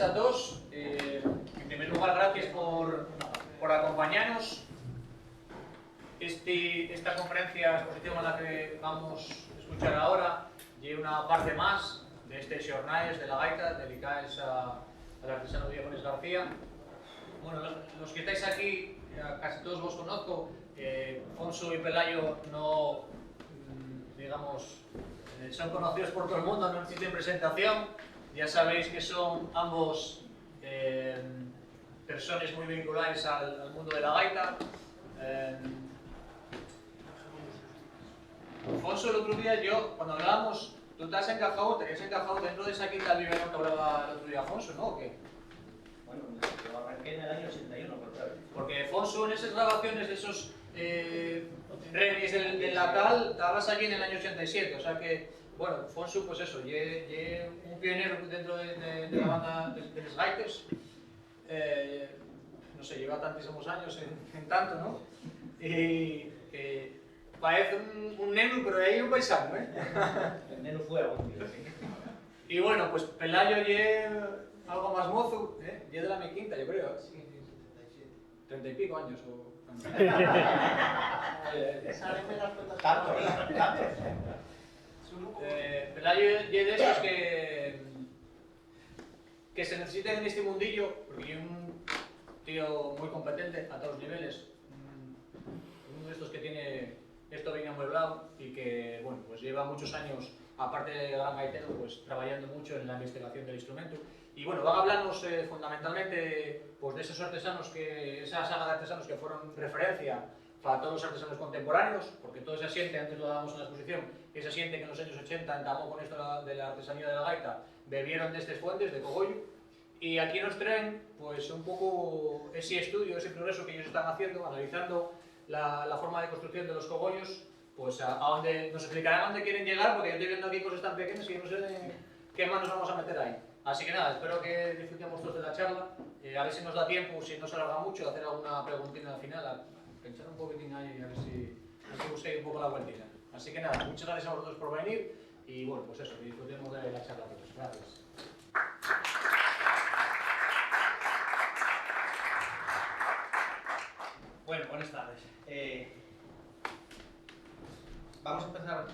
a todos. En primer lugar, gracias por acompañarnos. Esta conferencia, exposición a la que vamos a escuchar ahora, lleva una parte más de este Xornades de la Gaita, dedicadas al artesano Diógenes García. Bueno, los que estáis aquí, casi todos vos conozco. Fonso y Pelayo no, digamos, son conocidos por todo el mundo, no necesitan presentación. Ya sabéis que son ambos personas muy vinculadas al mundo de la gaita. Fonso, el otro día cuando hablábamos, tú te habías encajado dentro de esa quinta biberón que hablaba el otro día Fonso, ¿no? ¿O qué? Bueno, yo arranqué en el año 81, por claro. Porque Fonso, en esas grabaciones de esos remix del Natal, estabas allí en el año 87, o sea que, bueno, Fonso, pues eso, un pionero dentro de la banda de los gaites. No sé, lleva tantísimos años en tanto, ¿no? Y parece un neno, pero hay un paisano, ¿eh? El neno fue algún día, sí. Y bueno, pues Pelayo algo más mozo, ¿eh? De la mi quinta, yo creo. Sí, 30 y pico años o... Tanto. Pelayo es de esos que se necesitan en este mundillo, porque es un tío muy competente a todos los niveles, uno de estos que tiene esto bien amueblado y que, bueno, pues lleva muchos años, aparte de gran gaitero, pues trabajando mucho en la investigación del instrumento. Y bueno, van a hablarnos fundamentalmente pues, de esos artesanos, esa saga de artesanos que fueron referencia para todos los artesanos contemporáneos, porque todo ese asiente, antes lo dábamos en la exposición, ese asiente que en los años 80 entamó con esto de la artesanía de la gaita, bebieron de estas fuentes, de cogollo, y aquí nos traen pues un poco ese estudio, ese progreso que ellos están haciendo, analizando la forma de construcción de los cogollos, pues a donde nos explicarán a dónde quieren llegar, porque yo estoy viendo aquí cosas tan pequeñas que no sé de qué manos vamos a meter ahí. Así que nada, espero que disfrutemos todos de la charla, a ver si nos da tiempo, si no se alarga mucho, hacer alguna preguntina al final, a pensar un poquitín ahí y a ver si busquéis un poco la vueltita. Así que nada, muchas gracias a vosotros por venir y bueno, pues eso, que disfrutemos de la charla todos. Gracias. Bueno, buenas tardes. Vamos a empezar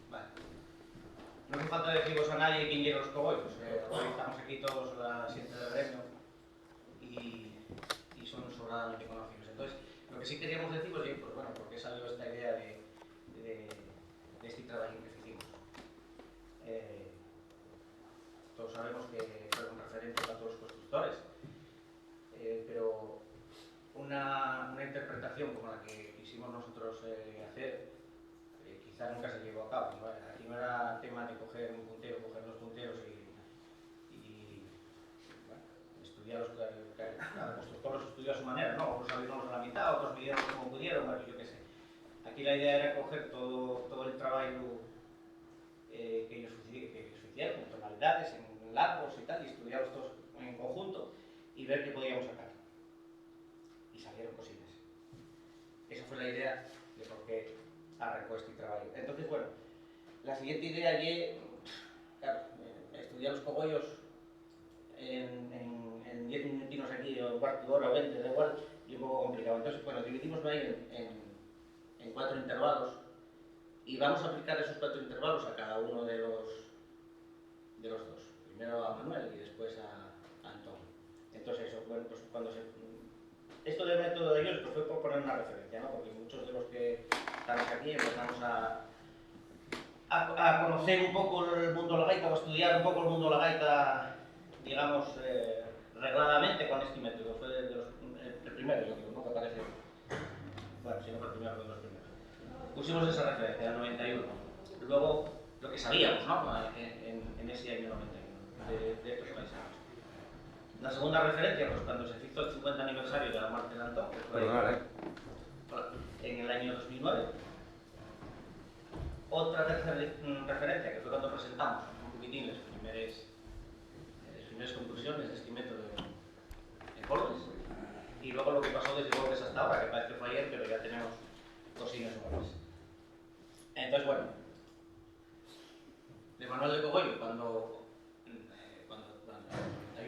Vale. No hace falta deciros a nadie quién llega a los cogollos. Hoy estamos aquí todos la 7 de gremio y son sobradamente conocidos. Entonces, lo que sí queríamos decir, pues bueno, porque salió esta idea de este trabajo que hicimos. Todos sabemos que fueron referentes a todos los constructores, pero una interpretación como la que quisimos nosotros hacer, quizá nunca se llevó a cabo, ¿no? Aquí no era tema de coger un puntero, coger dos punteros y bueno, estudiar cada constructor los estudió a su manera, ¿no? Unos abrimos a la mitad, otros midieron como pudieron, bueno, yo qué sé. Aquí la idea era coger todo el trabajo que ellos hicieron, en tonalidades, en largos y tal, y estudiarlos todos en conjunto y ver qué podíamos sacar. Y salieron cosillas. Esa fue la idea de por qué arrancó este trabajo. Entonces, bueno, la siguiente idea es, claro, estudiar los cogollos en 10 minutinos aquí, o cuarto de hora o 20, da igual, y un poco complicado. Entonces, bueno, dividimos ahí en 4 intervalos y vamos a aplicar esos 4 intervalos a cada uno de los dos. Primero a Manuel y después a Antonio. Entonces, eso, bueno, pues cuando esto del método de ellos pues fue por poner una referencia, ¿no? Porque muchos de los que estamos aquí empezamos a conocer un poco el mundo de la gaita o a estudiar un poco el mundo de la gaita, digamos, regladamente con este método. Fue el primero, yo digo, ¿no? Que aparece. Bueno, si no fue el primero, fue de los primeros. Pusimos esa referencia, el 91. Luego, lo que sabíamos, ¿no? En ese año 91, de estos paisanos. La segunda referencia, pues cuando se hizo el 50 aniversario de la muerte de Antón, que fue en el año 2009. Otra tercera referencia, que fue cuando presentamos un poquitín las primeras conclusiones de este método en Colores. Y luego lo que pasó desde Colores hasta ahora, que parece que fue ayer, pero ya tenemos cosillas nuevas. Entonces, bueno, de Manuel de Cogollo, cuando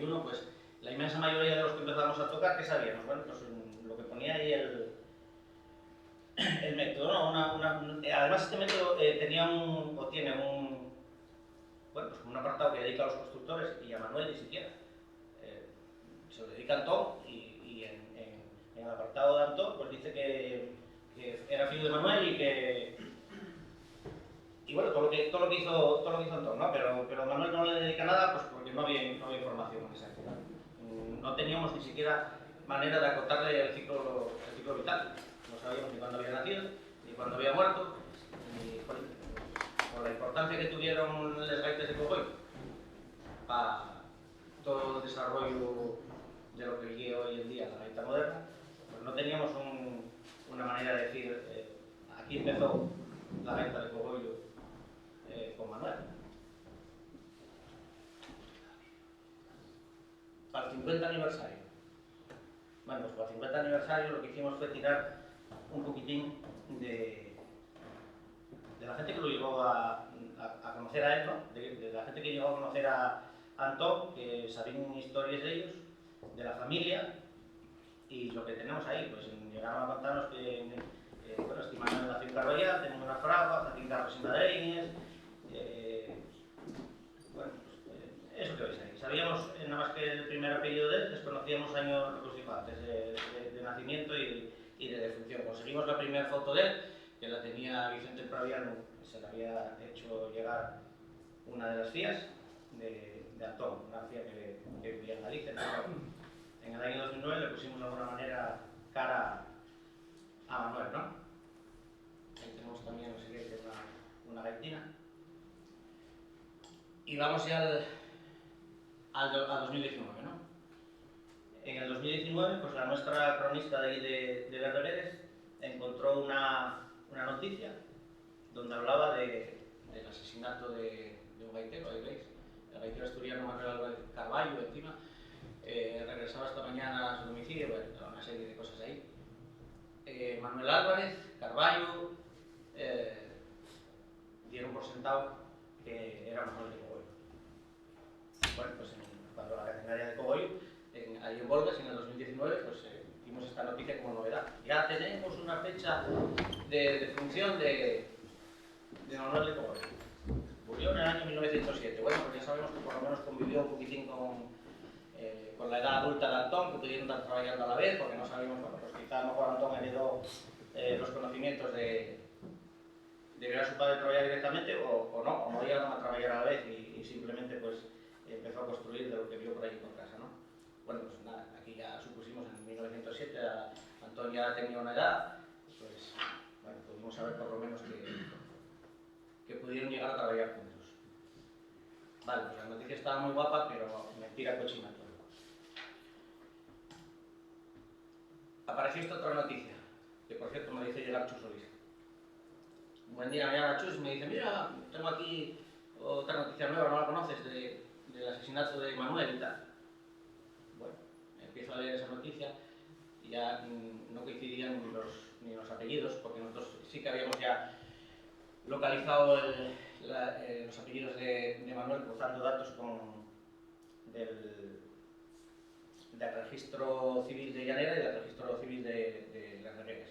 91, pues la inmensa mayoría de los que empezamos a tocar, ¿qué sabíamos? Bueno, pues lo que ponía ahí el método, ¿no? Además este método tenía tiene bueno, pues un apartado que dedica a los constructores y a Manuel ni siquiera. Se lo dedica a Antón y en el apartado de Antón pues dice que era filho de Manuel y bueno, todo lo que hizo Antón, ¿no? Pero Manuel no le dedica nada pues porque no había información en esa época. No teníamos ni siquiera manera de acotarle el ciclo vital. No sabíamos ni cuándo había nacido, ni cuándo había muerto, ni por la importancia que tuvieron las gaitas de Cogoi para todo el desarrollo de lo que es hoy en día la gaita moderna, pues no teníamos una manera de decir aquí empezó la gaita de Cogollo con Manuel. Para el 50 aniversario. Bueno, pues para el 50 aniversario lo que hicimos fue tirar un poquitín de la gente que lo llegó a conocer a él, ¿no? De la gente que llegó a conocer a Antón, que sabían historias de ellos, de la familia, y lo que tenemos ahí, pues llegaron a contarnos que bueno, este Manuel nació en Carballar, tenemos una fragua, hacía carros sin madreñas, bueno, pues eso que veis ahí. Sabíamos nada más que el primer apellido de él, desconocíamos años, lo que os digo antes, de nacimiento y de defunción. Conseguimos la primera foto de él, que la tenía Vicente Praviano, se la había hecho llegar una de las fías de Antón, una fía que vivía en Galicia. En el año 2009 le pusimos de alguna manera cara a Manuel, ¿no? Ahí tenemos también, no sé qué, una gaitina. Y vamos ya al 2019, ¿no? En el 2019, pues la nuestra cronista de ahí de Verdereres encontró una noticia donde hablaba del asesinato de un gaitero, ahí veis, el gaitero asturiano Manuel Álvarez Carballo, encima, regresaba esta mañana a su domicilio, bueno, una serie de cosas ahí. Manuel Álvarez, Carballo, dieron por sentado que era Manuel de Cogollo. Bueno, pues cuando la catenaria de Cogollo, ahí en Volves, en el 2019, pues hicimos esta noticia como novedad. Ya tenemos una fecha de defunción de Manuel de Cogollo. Murió en el año 1907. Bueno, pues ya sabemos que por lo menos convivió un poquitín con la edad adulta de Antón, que pudieron estar trabajando a la vez, porque no sabíamos, bueno, pues quizá a lo mejor Antón heredó los conocimientos de ver a su padre trabajar directamente o no llegaron a trabajar a la vez y simplemente pues empezó a construir de lo que vio por ahí por casa, ¿no? Bueno, pues nada, aquí ya supusimos en 1907 Antón ya tenía una edad, pues bueno, pudimos saber por lo menos que pudieron llegar a trabajar juntos. Vale, pues la noticia estaba muy guapa, pero mentira cochina todo. Apareció esta otra noticia, que por cierto me dice llegar Chus Solís. Un buen día me llama Chus y me dice, mira, tengo aquí otra noticia nueva, no la conoces, del asesinato de Manuel y tal. Bueno, empiezo a leer esa noticia y ya no coincidían ni los apellidos, porque nosotros sí que habíamos ya localizado los apellidos de Manuel cruzando datos del registro civil de Llanera y del registro civil de Las Regueras.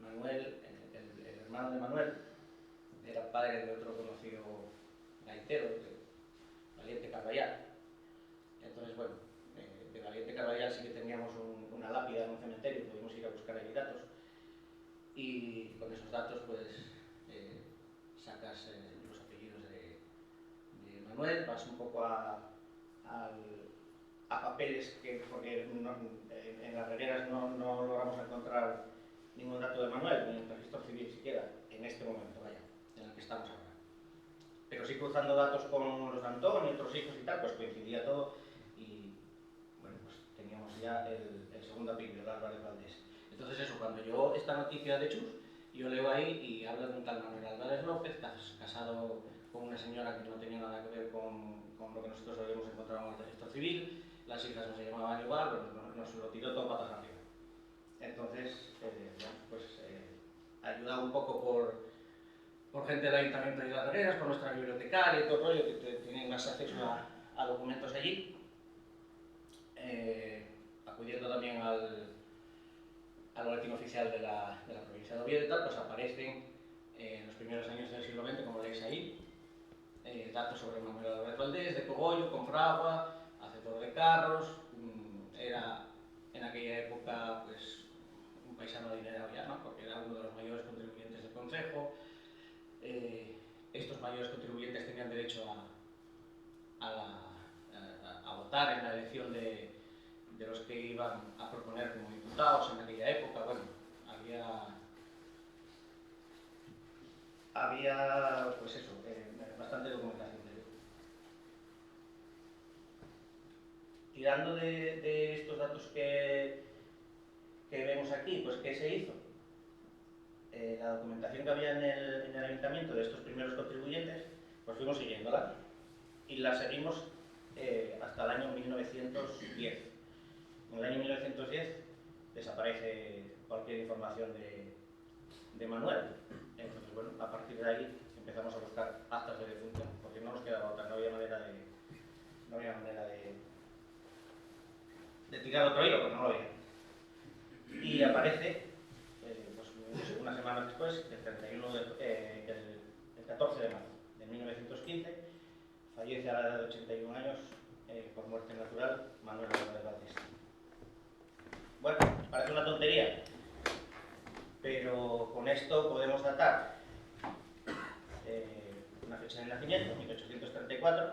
Manuel, el hermano de Manuel, era padre de otro conocido gaitero, de Valiente Carballar. Entonces, bueno, de Valiente Carballar sí que teníamos una lápida en un cementerio, pudimos ir a buscar ahí datos. Y con esos datos, pues, sacas los apellidos de Manuel, vas un poco a papeles porque en Las Regueras no logramos encontrar ningún dato de Manuel, ni en el registro civil siquiera, en este momento, vaya, en el que estamos ahora. Pero sí cruzando datos con los de Antón y otros hijos y tal, pues coincidía todo y, bueno, pues teníamos ya el segundo apellido, el Álvarez Valdés. Entonces eso, cuando llegó esta noticia de Chus, yo leo ahí y habla de un tal Manuel Álvarez López, casado con una señora que no tenía nada que ver con lo que nosotros habíamos encontrado en el registro civil, las hijas no se llamaban igual, bueno, nos lo tiró todo patas arriba. Entonces, bueno, pues ayudado un poco por gente del Ayuntamiento de Las Veredas, por nuestra bibliotecaria y todo el rollo, que tienen más acceso a documentos allí. Acudiendo también al boletín oficial de la provincia de Oviedo y tal, pues aparecen en los primeros años del siglo XX, como leéis ahí, datos sobre Manuel Álvarez Valdés, de Cogollo, Confragua, hacedor de carros, era en aquella época pues, un paisano adinerado ya, ¿no? Porque era uno de los mayores contribuyentes del concejo. Estos mayores contribuyentes tenían derecho a votar en la elección de los que iban a proponer como diputados en aquella época. Bueno, había pues eso, bastante documentación de ello. Tirando de estos datos que vemos aquí, pues ¿qué se hizo? La documentación que había en el ayuntamiento de estos primeros contribuyentes, pues fuimos siguiéndola y la seguimos hasta el año 1910. En el año 1910 desaparece cualquier información de Manuel. Entonces, bueno, a partir de ahí empezamos a buscar actas de defunción, porque no nos quedaba otra, no había manera de tirar otro hilo, porque no lo había. Y aparece, pues, unas semanas después, el 14 de marzo de 1915, fallece a la edad de 81 años por muerte natural Manuel Álvarez Valdés. Bueno, parece una tontería, pero con esto podemos datar una fecha de nacimiento, 1834.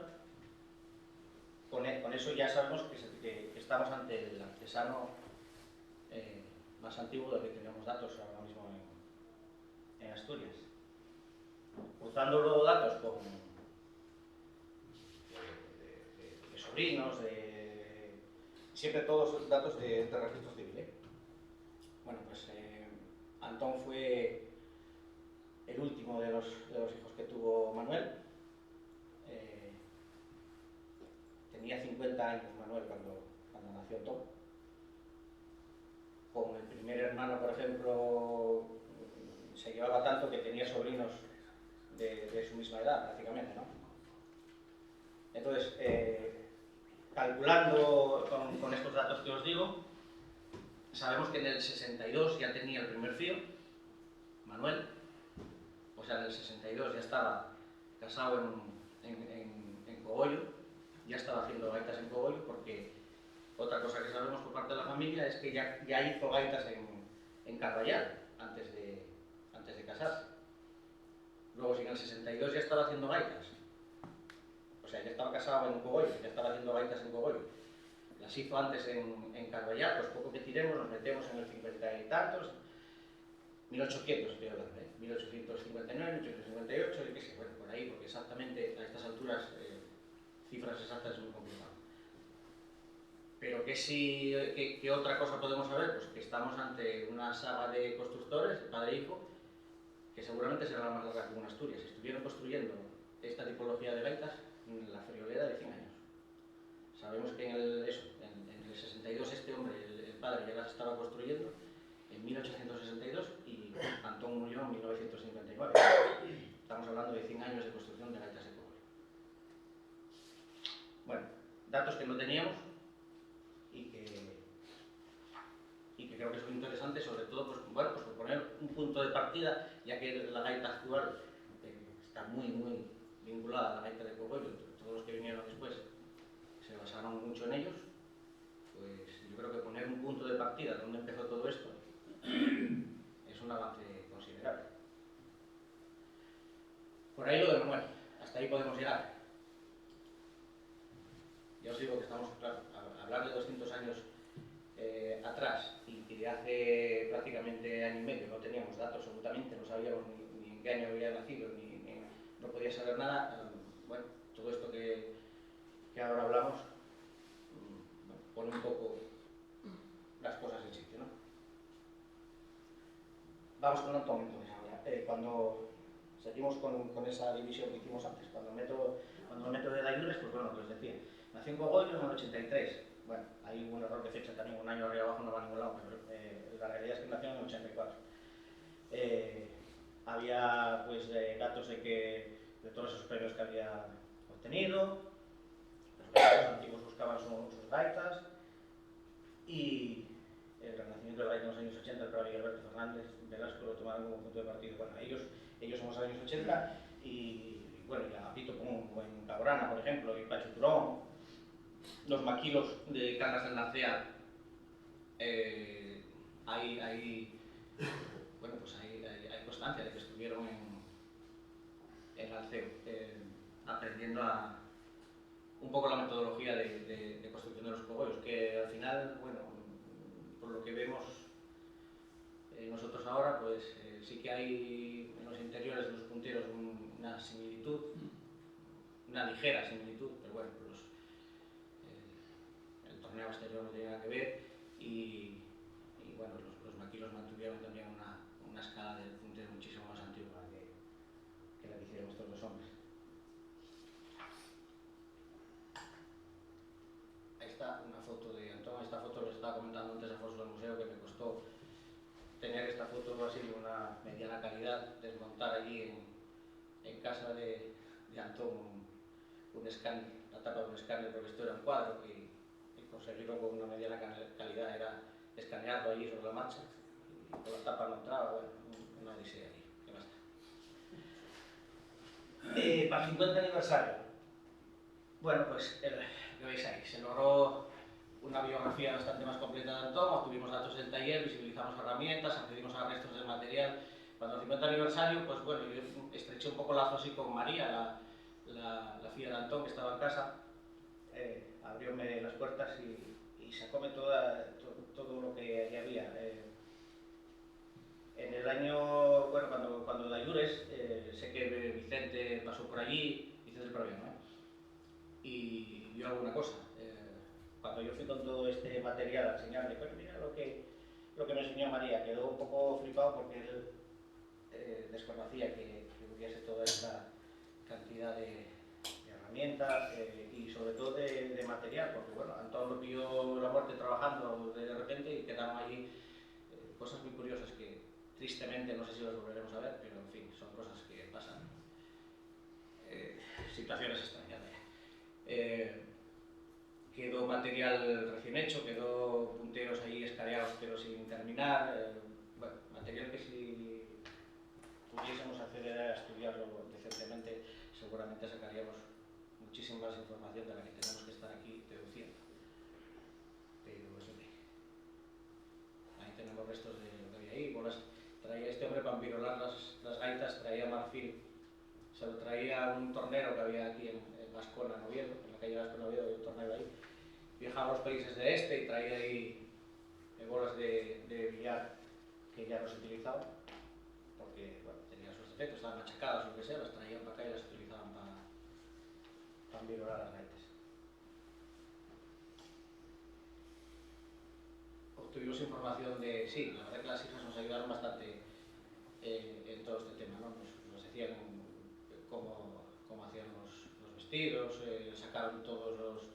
Con eso ya sabemos que estamos ante el artesano más antiguo del que tenemos datos ahora mismo en Asturias. Cruzando luego datos de sobrinos, siempre todos datos de registro civil. Bueno, pues Antón fue el último de los hijos que tuvo Manuel. Tenía 50 años Manuel cuando nació Antón. Con el primer hermano, por ejemplo, se llevaba tanto que tenía sobrinos de su misma edad, prácticamente, ¿no? Entonces, calculando con estos datos que os digo, sabemos que en el 62 ya tenía el primer fío, Manuel. O sea, en el 62 ya estaba casado en Cogollo, ya estaba haciendo gaitas en Cogollo, porque otra cosa que sabemos por parte de la familia es que ya hizo gaitas en Carballal antes de casarse. Luego, si en el 62 ya estaba haciendo gaitas, o sea, ya estaba casado en Cogollo, ya estaba haciendo gaitas en Cogollo, las hizo antes en Carballal, pues poco que tiremos, nos metemos en el 50 y tantos, 1800 estoy hablando, 1859, 1858, yo qué sé, bueno, por ahí, porque exactamente a estas alturas cifras exactas es muy complicado. Pero ¿qué otra cosa podemos saber? Pues que estamos ante una saga de constructores, padre e hijo, que seguramente será la más larga que en Asturias. Estuvieron construyendo esta tipología de gaitas en la friolera de 100 años. Sabemos que en el 62 este hombre, el padre, ya las estaba construyendo en 1862 y Antón murió en 1959. Estamos hablando de 100 años de construcción de gaitas de Cogollo. Bueno, datos que no teníamos y que creo que son interesantes, sobre todo pues, bueno, pues por poner un punto de partida, ya que la gaita actual está muy vinculada a la gaita de Cogollo. Todos los que vinieron después se basaron mucho en ellos. Pues yo creo que poner un punto de partida donde empezó todo esto es un avance considerable. Por ahí lo de Manuel, hasta ahí podemos llegar. Ya os digo que estamos, claro, a hablar de 200 años atrás y que de hace prácticamente año y medio no teníamos datos absolutamente, no sabíamos ni en qué año había nacido, no podía saber nada. Bueno, todo esto que ahora hablamos pone un poco las cosas en sitio, ¿no? Vamos con Antón entonces ahora. Cuando seguimos con esa división que hicimos antes, cuando lo meto de Dayures, pues bueno, pues decía, nació en Cogollo en el 83. Bueno, hay un error de fecha también, un año arriba abajo no va a ningún lado, pero la realidad es que nació en el 84. había pues datos de todos esos premios que había obtenido, los antiguos buscaban sus gaitas, y el renacimiento de la gaita en los años 80, el propio Alberto Fernández Velasco lo tomaron como punto de partido. Bueno, ellos son los años 80, y bueno, y Agapito Pombo en Cabrana, por ejemplo, y Pacho Turón, los maquilos de Cangas del Narcea, hay constancia de que estuvieron en Alceo, aprendiendo un poco la metodología de construcción de los cogollos, que al final, bueno, por lo que vemos nosotros ahora, pues sí que hay en los interiores de los punteros una similitud, una ligera similitud, pero bueno, pues el torneo exterior no tiene nada que ver, y bueno, los maquilos mantuvieron también una escala del puntero muchísimo más antigua que la que hicieron estos dos hombres. Ahí está una foto de Antón. Esta foto lo estaba comentando antes a Afonso del museo, que me costó tener esta foto así de una mediana calidad, desmontar allí en casa de Antón un escáner, la tapa de un escáner, porque esto era un cuadro, y conseguirlo con una mediana calidad era escanearlo allí sobre la marcha, y con la tapa no entraba. Bueno, una odisea allí, que basta. Para el 50 aniversario, bueno, pues lo veis ahí, se logró una biografía bastante más completa de Antón, obtuvimos datos del taller, visibilizamos herramientas, accedimos a restos del material. Cuando el 50 aniversario, pues bueno, yo estreché un poco lazo así con María, la filla de Antón, que estaba en casa, abrióme las puertas y sacóme todo lo que allí había. En el año, bueno, cuando de Ayures, sé que Vicente pasó por allí, Vicente el Proviano, y vio alguna cosa. Cuando yo fui con todo este material a enseñarle, pues mira lo que me enseñó María, quedó un poco flipado porque él desconocía que hubiese toda esta cantidad de herramientas y sobre todo de material, porque bueno, Antón lo pilló la muerte trabajando de repente y quedaron allí cosas muy curiosas que tristemente no sé si las volveremos a ver, pero en fin, son cosas que pasan, situaciones extrañas. Quedó material recién hecho, quedó punteros ahí escaneados pero sin terminar, bueno, material que si pudiésemos acceder a estudiarlo decentemente, seguramente sacaríamos muchísima más información de la que tenemos que estar aquí deduciendo. Pero eso sí, ahí tenemos restos de lo que había ahí, bolas. Traía este hombre para envirolar las gaitas, traía marfil, se lo traía un tornero que había aquí en Ascona, en Oviedo, en la calle de Ascona, Oviedo, había un tornero ahí. Viajaba a los países de este y traía ahí bolas de billar que ya no se utilizaban, porque bueno, tenían sus defectos, estaban machacadas o lo que sea, las traían para acá y las utilizaban para envirolar las gaitas. Obtuvimos información de, sí, la verdad que las hijas nos ayudaron bastante en todo este tema, ¿no? Nos decían cómo hacían los vestidos, sacaron todos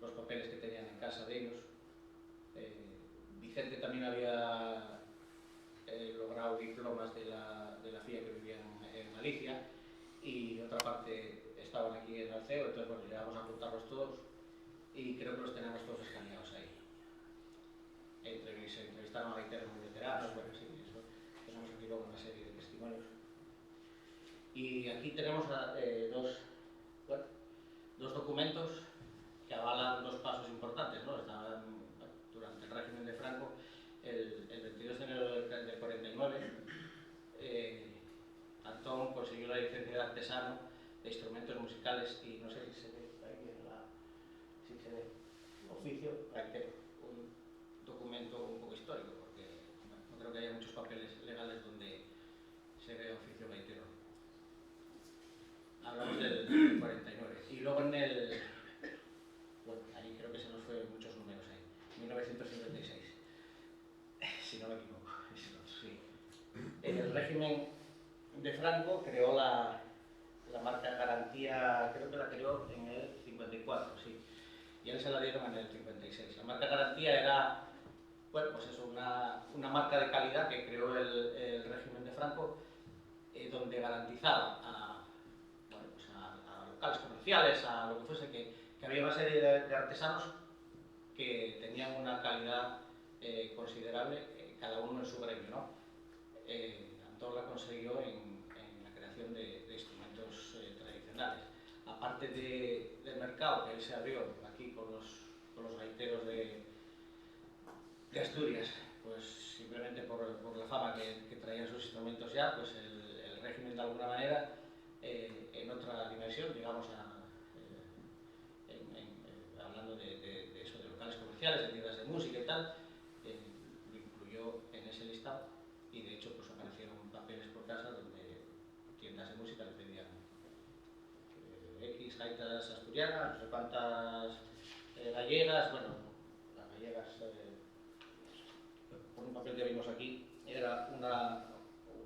los papeles que tenían en casa de ellos. Vicente también había logrado diplomas de la FIA que vivía en Galicia, y otra parte estaban aquí en Alceo, entonces bueno, llegamos a juntarlos todos y creo que los tenemos todos escaneados ahí. Se entrevistaron a gaiteros muy veteranos, bueno, sí, eso hemos aquí luego una serie de testimonios. Y aquí tenemos dos documentos que avalan dos pasos importantes, ¿no? Durante el régimen de Franco, el 22 de enero del 49, Antón consiguió la licencia de artesano de instrumentos musicales, y no sé si se ve ahí si se ve oficio, ahí tengo un documento un poco histórico, porque no creo que haya muchos papeles legales donde se ve oficio gaitero. Hablamos del 49. Y luego bueno, ahí creo que se nos fue muchos números ahí, 1956, si no me equivoco, sí. El régimen de Franco creó la marca Garantía, creo que la creó en el 54, sí, y a él se la dieron en el 56. La marca Garantía era, bueno, pues eso, una marca de calidad que creó el régimen de Franco, donde garantizaba bueno, pues a locales comerciales, a lo que fuese, que había una serie de artesanos que tenían una calidad considerable, cada uno en su gremio, ¿no? Antón la consiguió en la creación de instrumentos tradicionales. Aparte del mercado que él se abrió aquí con los gaiteros de Asturias, pues simplemente por la fama que traían sus instrumentos ya, pues el régimen de alguna manera, en otra dimensión, digamos, hablando de eso, de locales comerciales, de tiendas de música y tal, lo incluyó en ese listado, y de hecho pues aparecieron papeles por casa donde tiendas de música le pedían X gaitas asturianas, no sé cuántas gallegas, bueno, las gallegas, por un papel que vimos aquí, era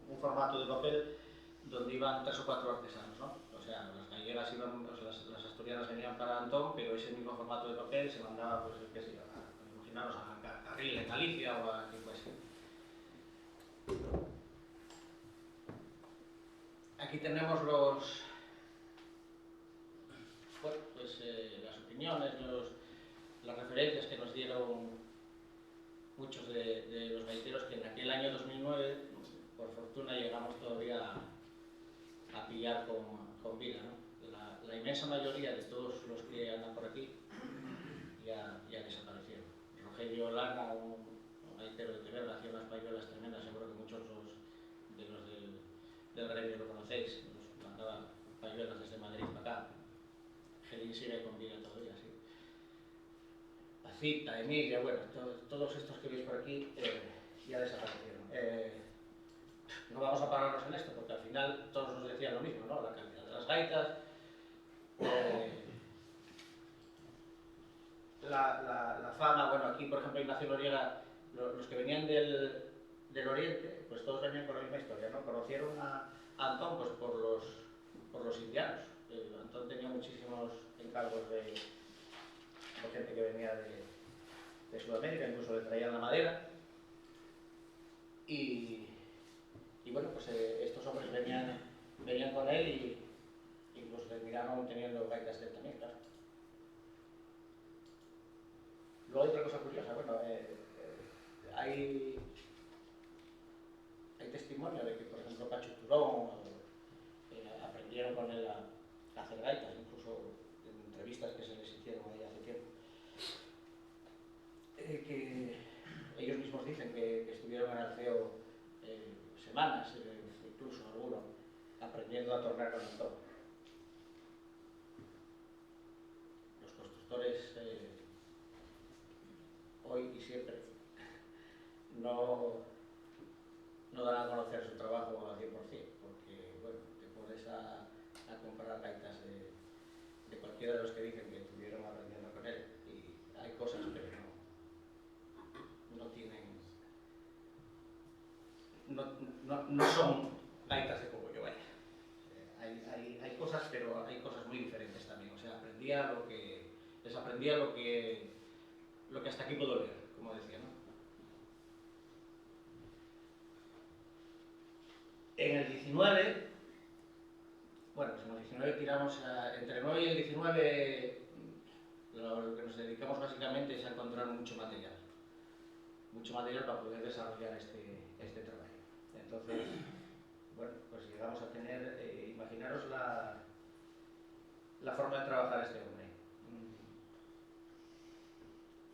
un formato de papel donde iban 3 o 4 artesanos, ¿no? O sea, las gallegas iban, o sea, las asturianas venían para Antón, pero ese mismo formato de papel se mandaba, pues, qué sé yo, imaginaros, a Carril en Galicia o a quien fuese. Aquí tenemos bueno, pues, las opiniones, las referencias que nos dieron muchos de los gaiteros, que en aquel año 2009, por fortuna, llegamos todavía a pillar con vida, ¿no? La inmensa mayoría de todos los que andan por aquí ya desaparecieron. Rogelio Lana, un gaitero de Teverga, hacía unas payolas tremendas, seguro que muchos de los del gremio lo conocéis, nos mandaba payolas desde Madrid para acá. Gelín sigue con vida todavía, sí. Pacita, Emilia, bueno, todos estos que veis por aquí ya desaparecieron. No vamos a pararnos en esto, porque al final todos nos decían lo mismo, ¿no? La calidad de las gaitas, la fama, bueno, aquí por ejemplo Ignacio Noriega, los que venían del Oriente, pues todos venían con la misma historia, ¿no? Conocieron a Antón pues por los indianos. Antón tenía muchísimos encargos de gente que venía de Sudamérica, incluso le traían la madera. Y bueno, pues estos hombres venían con él y los terminaron teniendo gaitas de él también, claro. Luego hay otra cosa curiosa, bueno, hay testimonio de que, por ejemplo, Pacho Turón aprendieron con él a hacer gaitas, incluso en entrevistas que se les hicieron ahí hace tiempo. Que ellos mismos dicen que estuvieron en Alceo semanas, incluso algunos, aprendiendo a tornar con el todo. Los constructores hoy y siempre no dan a conocer su trabajo al 100%, porque bueno, te pones a comparar gaitas de cualquiera de los que dicen que estuvieron aprendiendo con él, y hay cosas, pero no tienen, no son gaitas de cogollo, vaya. Hay cosas, pero hay cosas muy diferentes también. O sea, les aprendía lo que hasta aquí puedo leer, como decía, ¿no? En el 19, bueno, pues en el 19 tiramos entre el 9 y el 19, lo que nos dedicamos básicamente es a encontrar mucho material para poder desarrollar este trabajo. Entonces, bueno, pues llegamos a tener, imaginaros la forma de trabajar este hombre.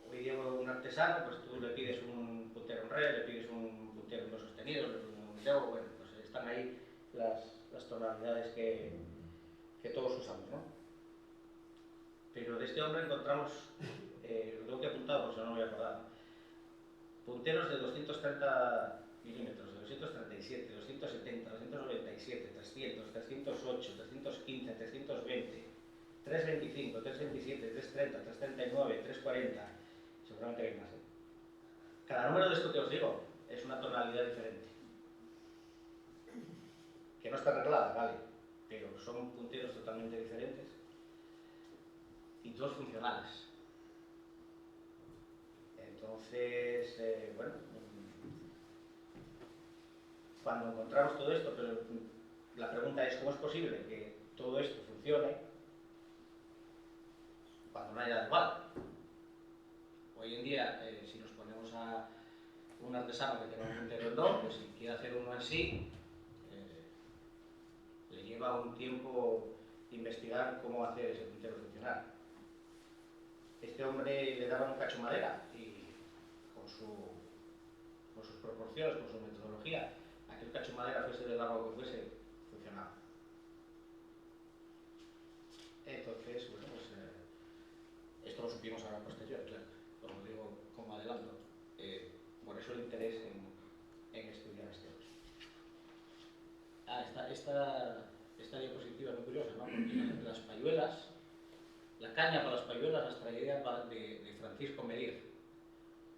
Hoy llevo un artesano, pues tú le pides un puntero en re, le pides un puntero en do sostenido, un do, bueno, pues están ahí las tonalidades que todos usamos, ¿no? Pero de este hombre encontramos, lo tengo que apuntar porque si no me voy a acordar, punteros de 230 milímetros, de 237, 270, 297, 300, 308, 315, 320, 325, 327, 330, 339, 340, seguramente hay más. Cada número de esto que os digo es una tonalidad diferente, que no está arreglada, vale, pero son punteros totalmente diferentes y todos funcionales. Entonces, bueno, cuando encontramos todo esto, pero la pregunta es, ¿cómo es posible que todo esto funcione cuando no hay nada igual? Hoy en día, si nos ponemos a un artesano que tenga un puntero en do, pues si quiere hacer uno en sí, le lleva un tiempo investigar cómo hacer ese puntero funcionar. Este hombre le daba un cacho de madera y con sus proporciones, con su metodología, aquel cacho de madera fuese de largo que fuese, funcionaba. Entonces, bueno, pues esto lo supimos ahora posterior, claro, como digo, como adelanto. Por eso el interés en estudiar este otro. Esta diapositiva es muy curiosa, ¿no? Porque las payuelas, la caña para las payuelas las traía de Francisco Medir,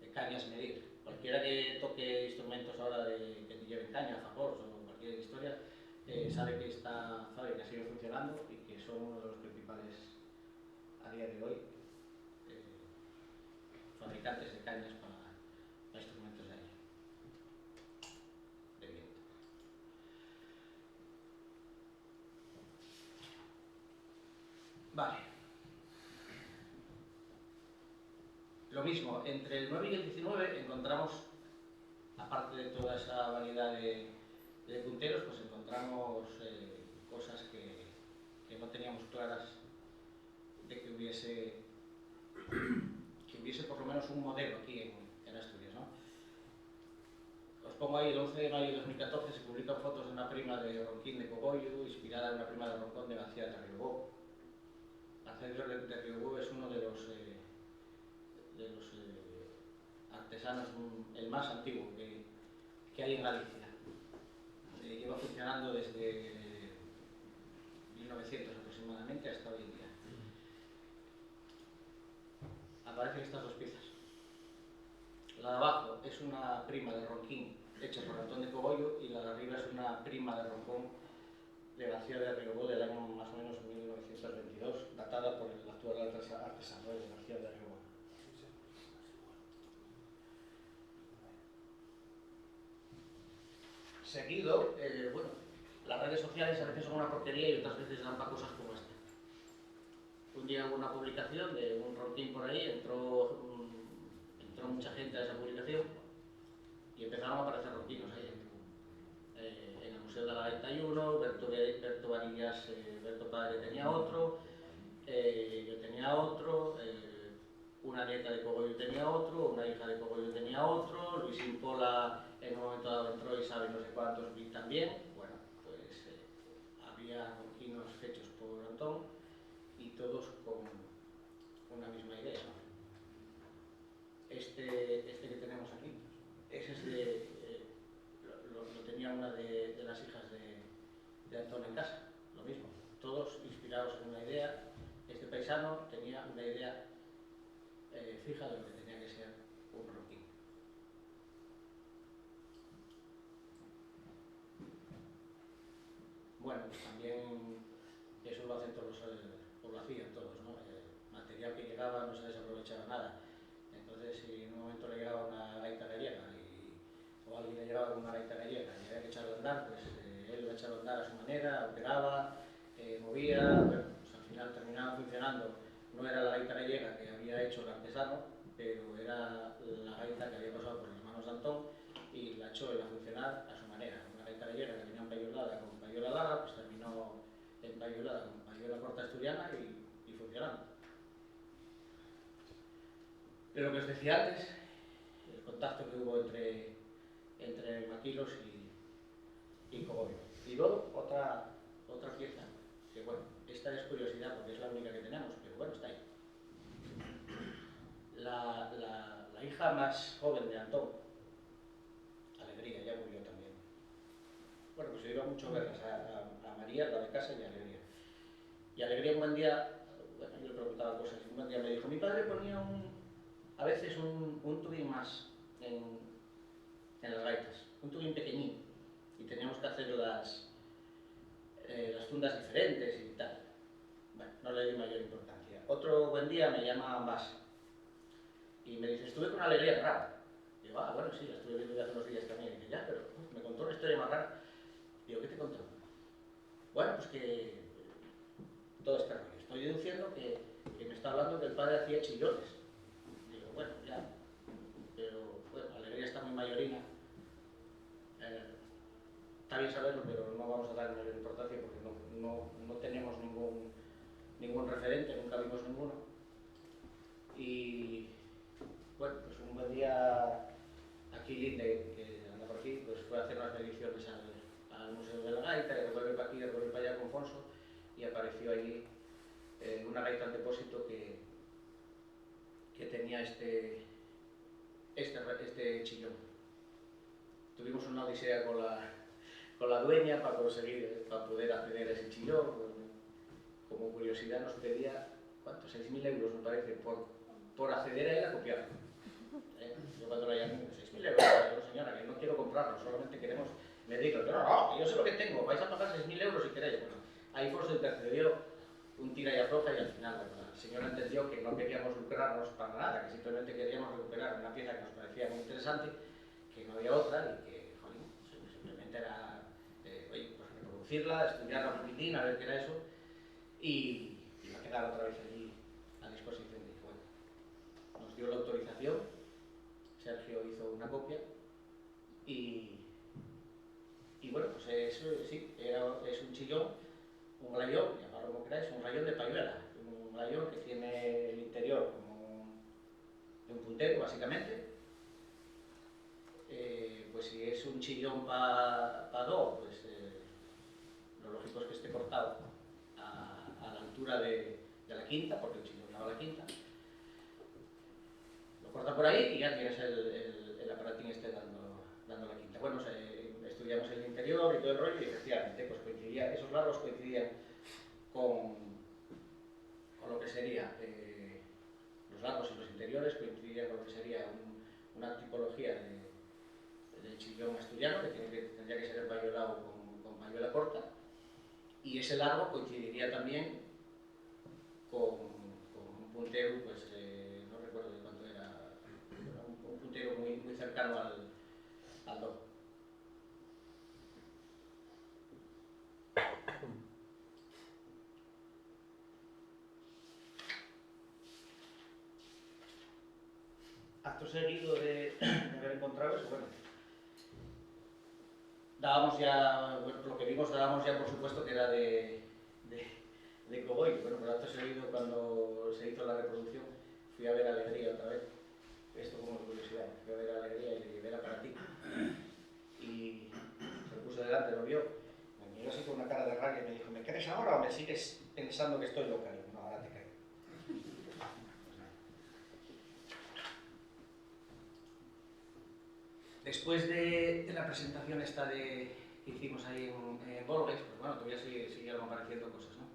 de Cañas Medir. Cualquiera que toque instrumentos ahora que lleven caña, fajos o cualquier historia, sabe que esta fábrica sigue funcionando y que son uno de los principales a día de hoy fabricantes de cañas para instrumentos de aire, de viento. Vale. Lo mismo, entre el 9 y el 19 encontramos, aparte de toda esa variedad de punteros, pues encontramos cosas que no teníamos claras de que hubiese por lo menos un modelo aquí en Asturias, ¿no? Os pongo ahí, el 11 de mayo de 2014 se publican fotos de una prima de Ronquín de Cogollo, inspirada en una prima de Roncón de García de Riobó. García de Riobó es uno de los artesanos, el más antiguo que hay en Galicia. Lleva funcionando desde 1900 aproximadamente hasta hoy en día. Aparecen estas dos piezas. La de abajo es una prima de Ronquín hecha por Antón de Cogollo y la de arriba es una prima de Roncón de García de Riobó del año más o menos 1922, datada por el actual artesano de García de Riobó. Seguido, bueno, las redes sociales a veces son una porquería y otras veces dan para cosas como esta. Un día hubo una publicación de un Ronquín por ahí, entró mucha gente a esa publicación y empezaron a aparecer ronquinos ahí. En el Museo de la Gaita hay uno, Berto Varillas, Berto Padre tenía otro, yo tenía otro, una nieta de Cogollo tenía otro, una hija de Cogollo tenía otro, Luis Impola en un momento dado entró y sabe no sé cuántos vi también. Bueno, pues había ronquinos hechos por Antón y todos con una misma idea, ¿no? Este que tenemos aquí, ese es lo tenía una de las hijas de Antón en casa, lo mismo, todos inspirados en una idea. Este paisano tenía una idea fija de lo que tenía que ser un ronquín. Bueno, pues también eso lo hacen todos, o lo hacían todos, ¿no? Material que llegaba no se desaprovechaba nada. Entonces, si en un momento le llegaba una gaita gallega o alguien le llegaba con una gaita gallega y había que echarlo a andar, pues él lo echaba a andar a su manera, operaba, movía, bueno, pues al final terminaba funcionando. No era la gaita gallega que había hecho el artesano, pero era la gaita que había pasado por las manos de Antón y la echó él a funcionar a su manera. Una gaita gallega que venía empayolada con payola larga, pues terminó empayolada con payola corta asturiana y funcionando. De lo que os decía antes, el contacto que hubo entre Maquilos y Cogollo. Y luego otra pieza, que bueno, esta es curiosidad porque es la única que tenemos, pero bueno, está ahí. La hija más joven de Antón, Alegría, ya murió también. Bueno, pues yo iba mucho a verlas, a María, la de casa, y a Alegría. Y Alegría un buen día, bueno, yo le preguntaba cosas, y un buen día me dijo, mi padre ponía a veces un tubín más en las gaitas, un tubín pequeñín, y teníamos que hacer las fundas diferentes y tal. Bueno, no le di mayor importancia. Otro buen día me llama Ambas y me dice, estuve con Alegría rara. Digo, bueno, sí, la estuve viendo ya hace unos días también. Y dice, ya, pero me contó una historia más rara. Digo, ¿qué te contó? Bueno, pues que todo este rollo. Estoy deduciendo que me está hablando que el padre hacía chillones. Digo, bueno, ya, pero bueno, Alegría está muy mayorina. Está bien saberlo, pero no vamos a dar mayor importancia porque no tenemos ningún referente, nunca vimos ninguno. Y bueno, pues un buen día aquí Linde, que anda por aquí, pues fue a hacer unas mediciones al Museo de la Gaita, y revuelve para aquí, revuelve para allá con Fonso, y apareció allí una gaita en depósito que tenía este chillón. Tuvimos una odisea con la dueña para poder acceder a ese chillón. Como curiosidad nos pedía, ¿cuánto? 6.000 euros me parece, por acceder a él a copiarlo. Yo cuando la llamé, 6.000 euros, digo, señora, que no quiero comprarlo, solamente queremos medirlo. Pero no, que yo sé lo que tengo, vais a pagar 6.000 euros si queréis. Bueno, ahí Fonso intercedió, un tira y afloja, y al final la señora entendió que no queríamos lucrarnos para nada, que simplemente queríamos recuperar una pieza que nos parecía muy interesante, que no había otra y que, joder, simplemente era, oye, pues reproducirla, estudiarla un poquitín, a ver qué era eso, y va a quedar otra vez allí a disposición de bueno. Nos dio la autorización, Sergio hizo una copia y bueno, pues eso sí, es un chillón, un rayón, llamarlo como queráis, un rayón de payuela, un rayón que tiene el interior como de un puntero básicamente. Pues si es un chillón para do, pues lo lógico es que esté cortado a la altura de la quinta, porque el chillón daba la quinta. Lo corta por ahí y ya tienes el aparatín este dando la quinta. Bueno, estudiamos el interior y todo el rollo y efectivamente pues coincidía, esos largos coincidían con lo que sería los largos y los interiores, coincidían con lo que sería una tipología de chillón asturiano, que tendría que ser empayolado con payuela corta, y ese largo coincidiría también con un puntero, pues no recuerdo de cuánto era, un puntero muy cercano al do. Acto seguido de haber encontrado eso, bueno, dábamos ya, bueno, lo que vimos dábamos ya por supuesto que era de Cogoi. Bueno, pero acto seguido cuando se hizo la reproducción fui a ver Alegría otra vez, esto como curiosidad, fui a ver Alegría y le llevé la para ti y se lo puso delante, lo vio, me miró así con una cara de rabia y me dijo, ¿me crees ahora o me sigues pensando que estoy loca? Y digo, no, ahora te creo. Después de la presentación esta que hicimos ahí en Volgues, pues bueno, todavía siguieron apareciendo cosas, ¿no?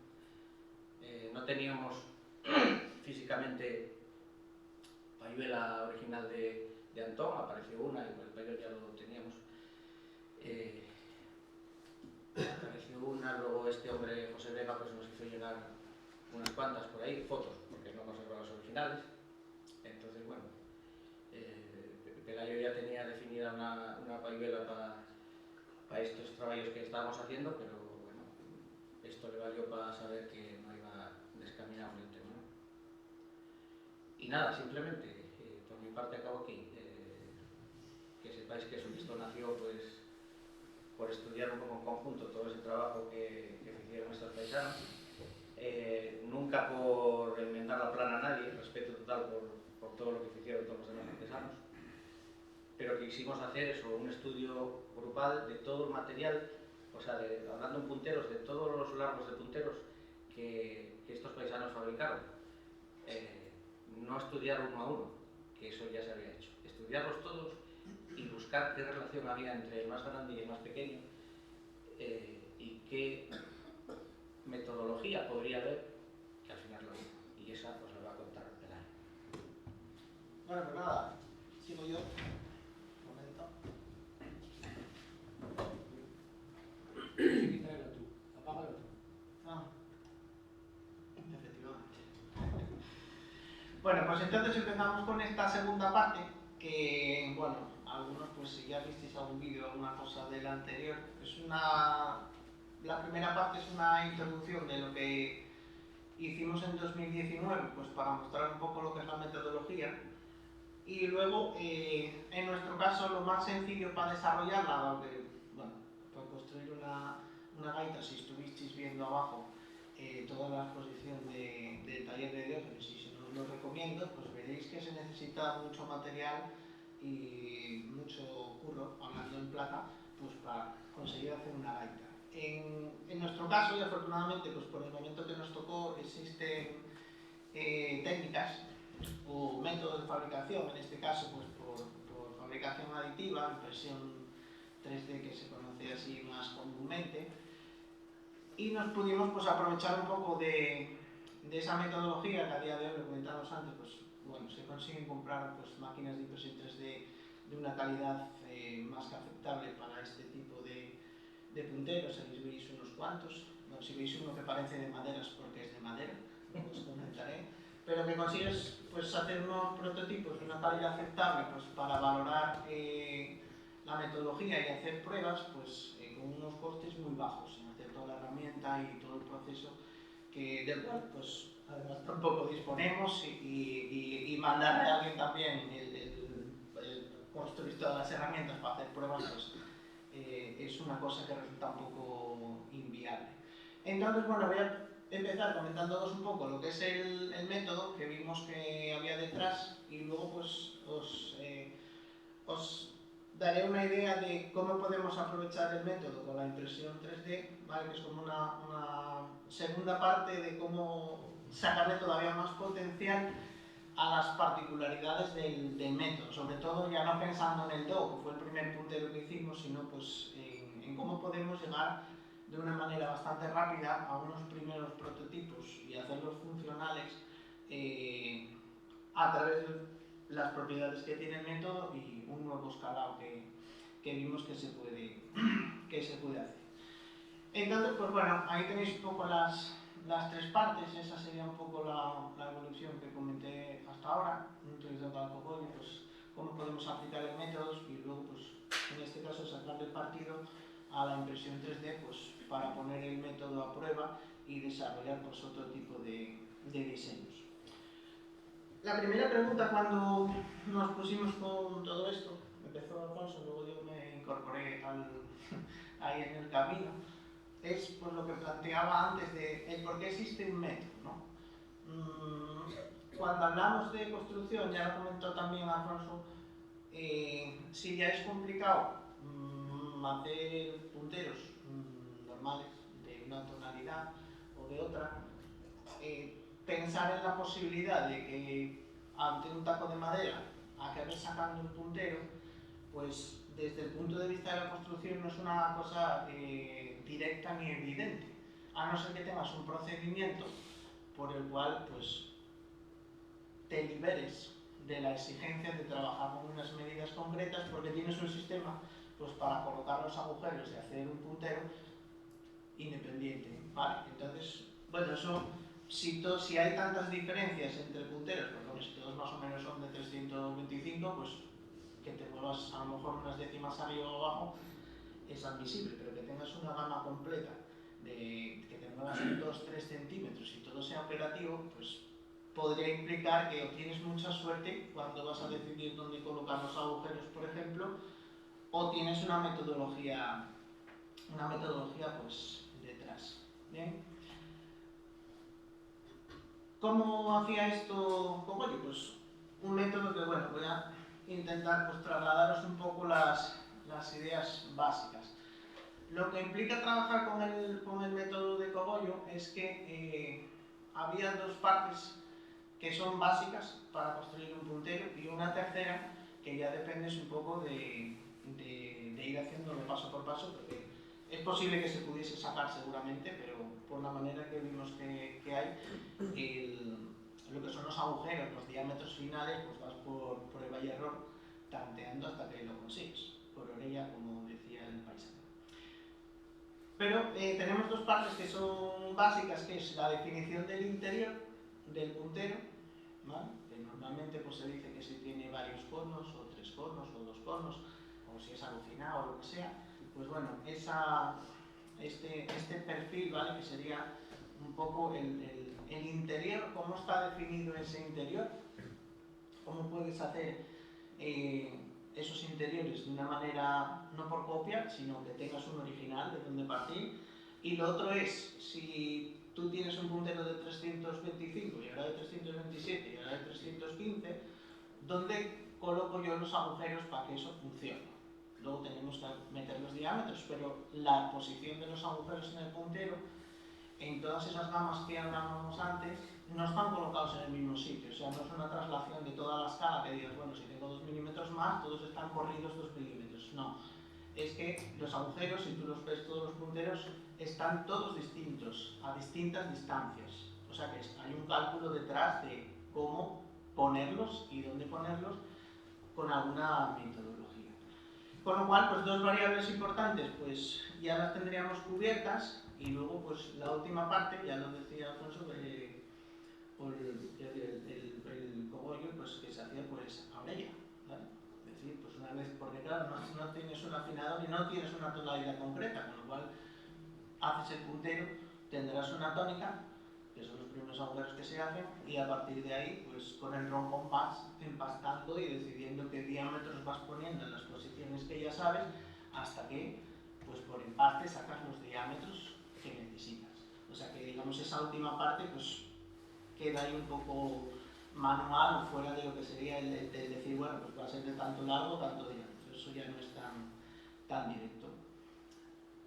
No teníamos físicamente payuela original de Antón, apareció una y el payuela ya lo teníamos. Apareció una, luego este hombre, José Vega, pues nos hizo llegar unas cuantas por ahí, fotos, porque no conservaba las originales. Entonces, bueno, Pelayo ya tenía definida una payuela para estos trabajos que estábamos haciendo, pero bueno, esto le valió para saber que no iba descaminado el tema, ¿no? Y nada, simplemente, por mi parte acabo aquí. Que sepáis que esto nació pues por estudiar un poco en conjunto todo ese trabajo que hicieron estos paisanos. Nunca por enmendar la plana a nadie, respeto total por todo lo que hicieron todos los demás artesanos, pero quisimos hacer eso, un estudio grupal de todo el material, o sea, hablando en punteros, de todos los largos de punteros que estos paisanos fabricaron. No estudiar uno a uno, que eso ya se había hecho, estudiarlos todos y buscar qué relación había entre el más grande y el más pequeño y qué metodología podría haber, que al final lo vi, y esa os la va a contar Pelayo. Bueno, pues nada, sigo yo. Un momento. Sí, tráelo tú, apágalo tú. Ah, efectivamente. Bueno, pues entonces empezamos con esta segunda parte, que, bueno, algunos pues si ya visteis algún vídeo o alguna cosa del anterior, es una la primera parte es una introducción de lo que hicimos en 2019, pues para mostrar un poco lo que es la metodología. Y luego, en nuestro caso, lo más sencillo para desarrollarla, dado que, bueno, para construir una gaita, si estuvisteis viendo abajo toda la exposición del taller de Diógenes, y si no os lo recomiendo, pues veréis que se necesita mucho material y mucho curro, hablando en plata, pues para conseguir hacer una gaita. En nuestro caso, y afortunadamente, pues por el momento que nos tocó, existen técnicas o métodos de fabricación, en este caso pues por fabricación aditiva, impresión 3D que se conoce así más comúnmente, y nos pudimos pues aprovechar un poco de esa metodología que a día de hoy, lo comentábamos antes, pues bueno, se consiguen comprar pues máquinas de impresión 3D de una calidad más que aceptable para este tipo de punteros. Ahí veis unos cuantos, bueno, si veis uno que parece de madera es porque es de madera, os comentaré, pero que consigues pues hacer unos prototipos de una calidad aceptable pues para valorar la metodología y hacer pruebas pues con unos costes muy bajos en hacer toda la herramienta y todo el proceso del cual pues además tampoco disponemos, y mandarle a alguien también el construir todas las herramientas para hacer pruebas pues es una cosa que resulta un poco inviable. Entonces, bueno, voy a empezar comentándoos un poco lo que es el método que vimos que había detrás, y luego pues os daré una idea de cómo podemos aprovechar el método con la impresión 3D, ¿vale? Que es como una segunda parte de cómo sacarle todavía más potencial a las particularidades del método, sobre todo ya no pensando en el DO, que fue el primer puntero que hicimos, sino pues en cómo podemos llegar de una manera bastante rápida a unos primeros prototipos y hacerlos funcionales a través de las propiedades que tiene el método y un nuevo escalado que vimos que se puede hacer. Entonces, pues bueno, ahí tenéis un poco las tres partes. Esa sería un poco la evolución que comenté hasta ahora, utilizando alcohol, pues cómo podemos aplicar el método y luego, pues en este caso, sacarle partido a la impresión 3D pues, para poner el método a prueba y desarrollar pues, otro tipo de diseños. La primera pregunta cuando nos pusimos con todo esto, empezó Alfonso, luego yo me incorporé ahí en el camino, es pues, lo que planteaba antes de el por qué existe un método, ¿no? Cuando hablamos de construcción, ya lo comentó también Alfonso, si ya es complicado hacer punteros normales de una tonalidad o de otra, pensar en la posibilidad de que ante un taco de madera acabe sacando un puntero, pues desde el punto de vista de la construcción no es una cosa directa ni evidente, a no ser que tengas un procedimiento por el cual pues te liberes de la exigencia de trabajar con unas medidas concretas porque tienes un sistema pues para colocar los agujeros y hacer un puntero independiente, ¿vale? Entonces, bueno, eso, si hay tantas diferencias entre punteros, porque si todos más o menos son de 325, pues que te muevas a lo mejor unas décimas arriba o abajo es admisible, pero que tengas una gama completa de que te muevas en 2-3 centímetros y todo sea operativo, pues podría implicar que obtienes mucha suerte cuando vas a decidir dónde colocar los agujeros, por ejemplo, o tienes una metodología pues detrás. ¿Bien? ¿Cómo hacía esto Cogollo? Pues un método que, bueno, voy a intentar pues, trasladaros un poco las ideas básicas. Lo que implica trabajar con el método de Cogollo es que había dos partes que son básicas para construir un puntero y una tercera que ya depende un poco de ir haciéndolo paso por paso, porque es posible que se pudiese sacar seguramente, pero por la manera que vimos que hay, lo que son los agujeros, los diámetros finales, pues vas por prueba y error, tanteando hasta que lo consigues, por orella, como decía el paisaje. Pero tenemos dos partes que son básicas, que es la definición del interior del puntero, ¿vale? Que normalmente pues, se dice que si tiene varios conos, o 3 conos, o 2 conos, o si es alucinado o lo que sea, pues bueno, esa este perfil, ¿vale? Que sería un poco el interior, cómo está definido ese interior, cómo puedes hacer esos interiores de una manera no por copia, sino que tengas un original de donde partir. Y lo otro es, si tú tienes un puntero de 325 y ahora de 327 y ahora de 315, ¿dónde coloco yo los agujeros para que eso funcione? Luego tenemos que meter los diámetros, pero la posición de los agujeros en el puntero, en todas esas gamas que hablábamos antes, no están colocados en el mismo sitio. O sea, no es una traslación de toda la escala que digas, bueno, si tengo 2 milímetros más, todos están corridos 2 milímetros. No. Es que los agujeros, si tú los ves todos los punteros, están todos distintos, a distintas distancias. O sea que hay un cálculo detrás de cómo ponerlos y dónde ponerlos con alguna metodología. Con lo cual, pues 2 variables importantes, pues ya las tendríamos cubiertas, y luego pues la última parte, ya lo decía Alfonso, por el cogollo, pues que se hacía pues a orella, ¿vale? Es decir, pues una vez, porque claro, no tienes un afinador y no tienes una tonalidad concreta, con lo cual haces el puntero, tendrás una tónica, que son los primeros agujeros que se hacen, y a partir de ahí, pues con el rompón vas empastando y decidiendo qué diámetros vas poniendo en las posiciones que ya sabes, hasta que, pues por empaste, sacas los diámetros que necesitas. O sea que, digamos, esa última parte, pues queda ahí un poco manual o fuera de lo que sería el decir, bueno, pues va a ser de tanto largo, tanto diámetro. Eso ya no es tan directo.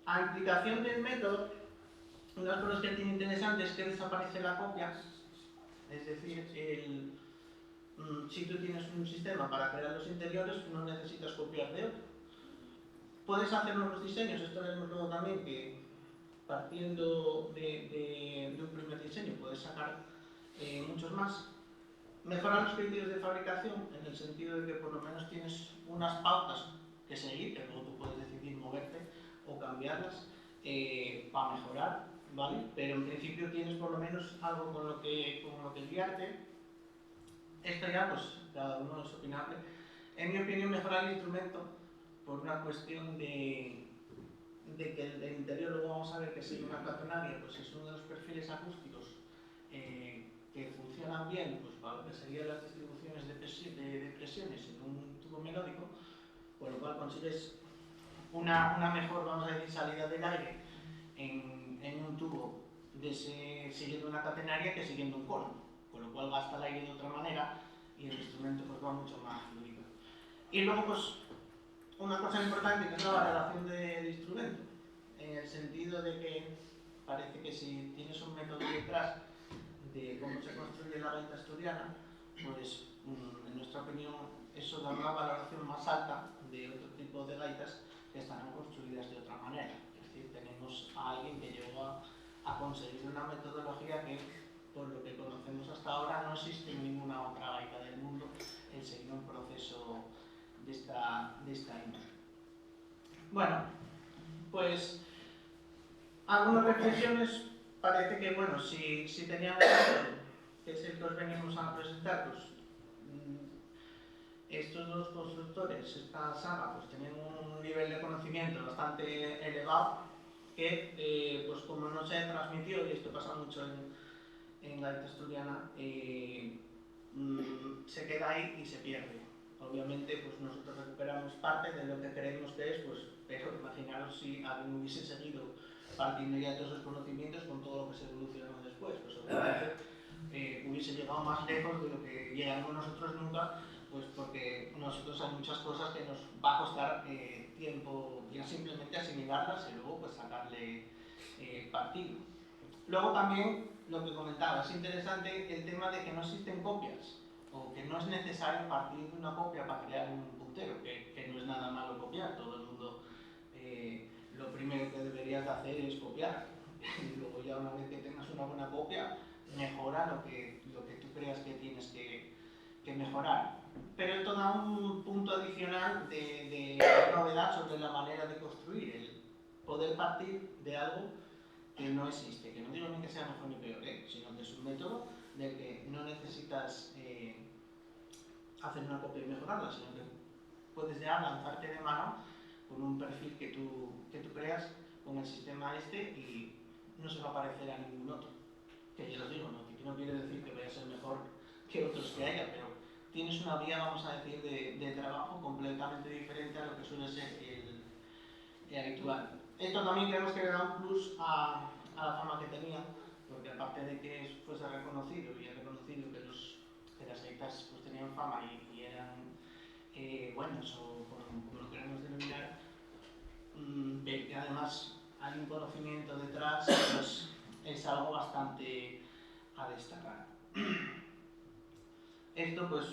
A implicación del método, una de las cosas que tiene interesante es que desaparece la copia. Es decir, si tú tienes un sistema para crear los interiores, no necesitas copiar de otro. Puedes hacer nuevos diseños, esto veremos luego también, que partiendo de un primer diseño puedes sacar muchos más. Mejorar los criterios de fabricación, en el sentido de que por lo menos tienes unas pautas que seguir, que luego tú puedes decidir moverte o cambiarlas para mejorar, ¿vale? Pero en principio tienes por lo menos algo con lo que guiarte. Esto ya, pues, cada uno es opinable. En mi opinión, mejorar el instrumento por una cuestión de que el interior, luego vamos a ver que sigue una catenaria, pues es uno de los perfiles acústicos que funcionan bien, pues para lo que serían las distribuciones de presiones en un tubo melódico, con lo cual consigues una mejor, vamos a decir, salida del aire en un tubo siguiendo una catenaria que siguiendo un cono, con lo cual gasta el aire de otra manera y el instrumento pues va mucho más fluido. Y luego, pues, una cosa importante que es la valoración del instrumento, en el sentido de que parece que si tienes un método detrás de cómo se construye la gaita asturiana, pues en nuestra opinión eso da una valoración más alta de otro tipo de gaitas que estarán construidas de otra manera. Es decir, tenemos a alguien que llegó a conseguir una metodología que, por lo que conocemos hasta ahora, no existe en ninguna otra gaita del mundo en seguir un proceso de esta índole. Bueno, pues algunas reflexiones. Parece que, bueno, si teníamos esto, que es el que os venimos a presentar, pues estos dos constructores, esta saga, pues tienen un nivel de conocimiento bastante elevado que, pues como no se transmitió, y esto pasa mucho en gaita asturiana, se queda ahí y se pierde. Obviamente, pues nosotros recuperamos parte de lo que creemos que es, pues, pero imaginaros si alguien hubiese seguido partiendo ya de todos esos conocimientos con todo lo que se evolucionó después, pues obviamente hubiese llegado más lejos de lo que llegamos nosotros nunca, pues porque nosotros hay muchas cosas que nos va a costar tiempo ya simplemente asimilarlas y luego pues sacarle partido. Luego también lo que comentaba, es interesante el tema de que no existen copias o que no es necesario partir de una copia para crear un puntero, que no es nada malo copiar, todo el mundo lo primero que deberías de hacer es copiar y luego ya una vez que tengas una buena copia mejora lo que tú creas que tienes que mejorar, pero esto da un punto adicional de novedad sobre la manera de construir, el poder partir de algo que no existe, que no digo ni que sea mejor ni peor, sino que es un método de que no necesitas hacer una copia y mejorarla, sino que puedes ya lanzarte de mano con un perfil que tú creas con el sistema este y no se va a parecer a ningún otro. Que ya os digo, no quiere decir que vaya a ser mejor que otros que haya, pero tienes una vía, vamos a decir, de trabajo completamente diferente a lo que suele ser el habitual. Esto también creemos que le da un plus a la fama que tenía, porque aparte de que fuese reconocido y es reconocido que las gaitas pues, tenían fama y eran buenos o como lo queremos denominar, que además hay un conocimiento detrás, pues es algo bastante a destacar. Esto pues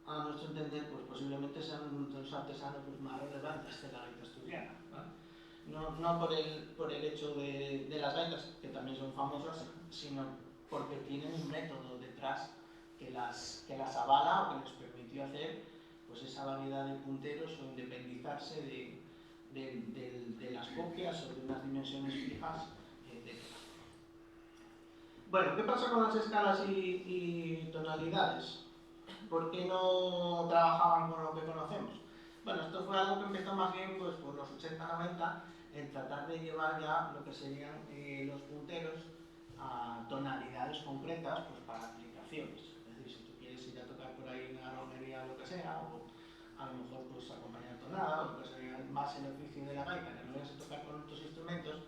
a nuestro entender pues posiblemente sean uno de los artesanos pues, más relevantes de la gaita asturiana, ¿vale? No por el hecho de las gaitas, que también son famosas, sino porque tienen un método detrás que las avala o que les permitió hacer pues, esa variedad de punteros o independizarse de las copias o de unas dimensiones fijas, etc. Bueno, ¿qué pasa con las escalas y tonalidades? ¿Por qué no trabajaban con lo que conocemos? Bueno, esto fue algo que empezó más bien pues, por los 80-90 en tratar de llevar ya lo que serían los punteros a tonalidades concretas pues, para aplicaciones. Es decir, si tú quieres ir a tocar por ahí una romería o lo que sea, o a lo mejor pues, acompañar tonada, o lo que sería más el oficio de la gaita, que no vayas a tocar con otros instrumentos,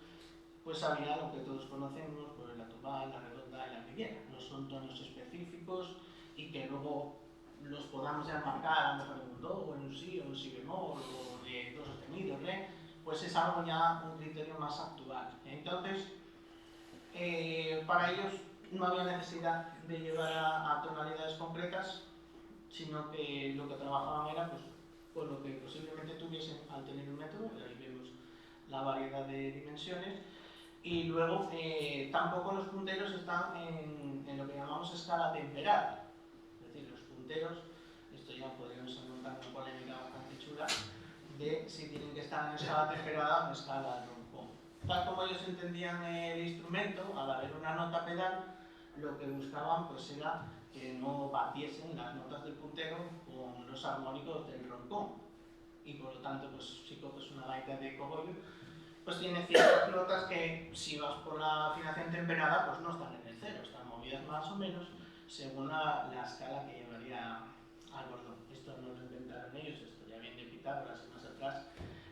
pues había lo que todos conocemos, pues la tubal, la redonda y la amiguera. No son tonos específicos y que luego los podamos ya marcar a lo mejor en un do, o en un si, o en un si bemol, o de do sostenido, re, pues es algo ya un criterio más actual. Entonces, para ellos no había necesidad de llevar a tonalidades concretas, sino que lo que trabajaban era pues, con lo que posiblemente tuviesen al tener un método, y ahí vemos la variedad de dimensiones, y luego tampoco los punteros están en lo que llamamos escala temperada. Es decir, los punteros, esto ya podríamos montar una polémica bastante chula, de si tienen que estar en escala temperada o en escala rompón. Tal como ellos entendían el instrumento, al haber una nota pedal, lo que buscaban pues era que no batiesen las notas del puntero con los armónicos del rompón. Y por lo tanto, pues si coges una gaita de cogollo, pues tiene ciertas notas que si vas por la afinación temperada, pues no están en el cero, están movidas más o menos según la escala que llevaría al bordón. Esto no lo inventaron ellos, esto ya viene de Pitágoras y más atrás,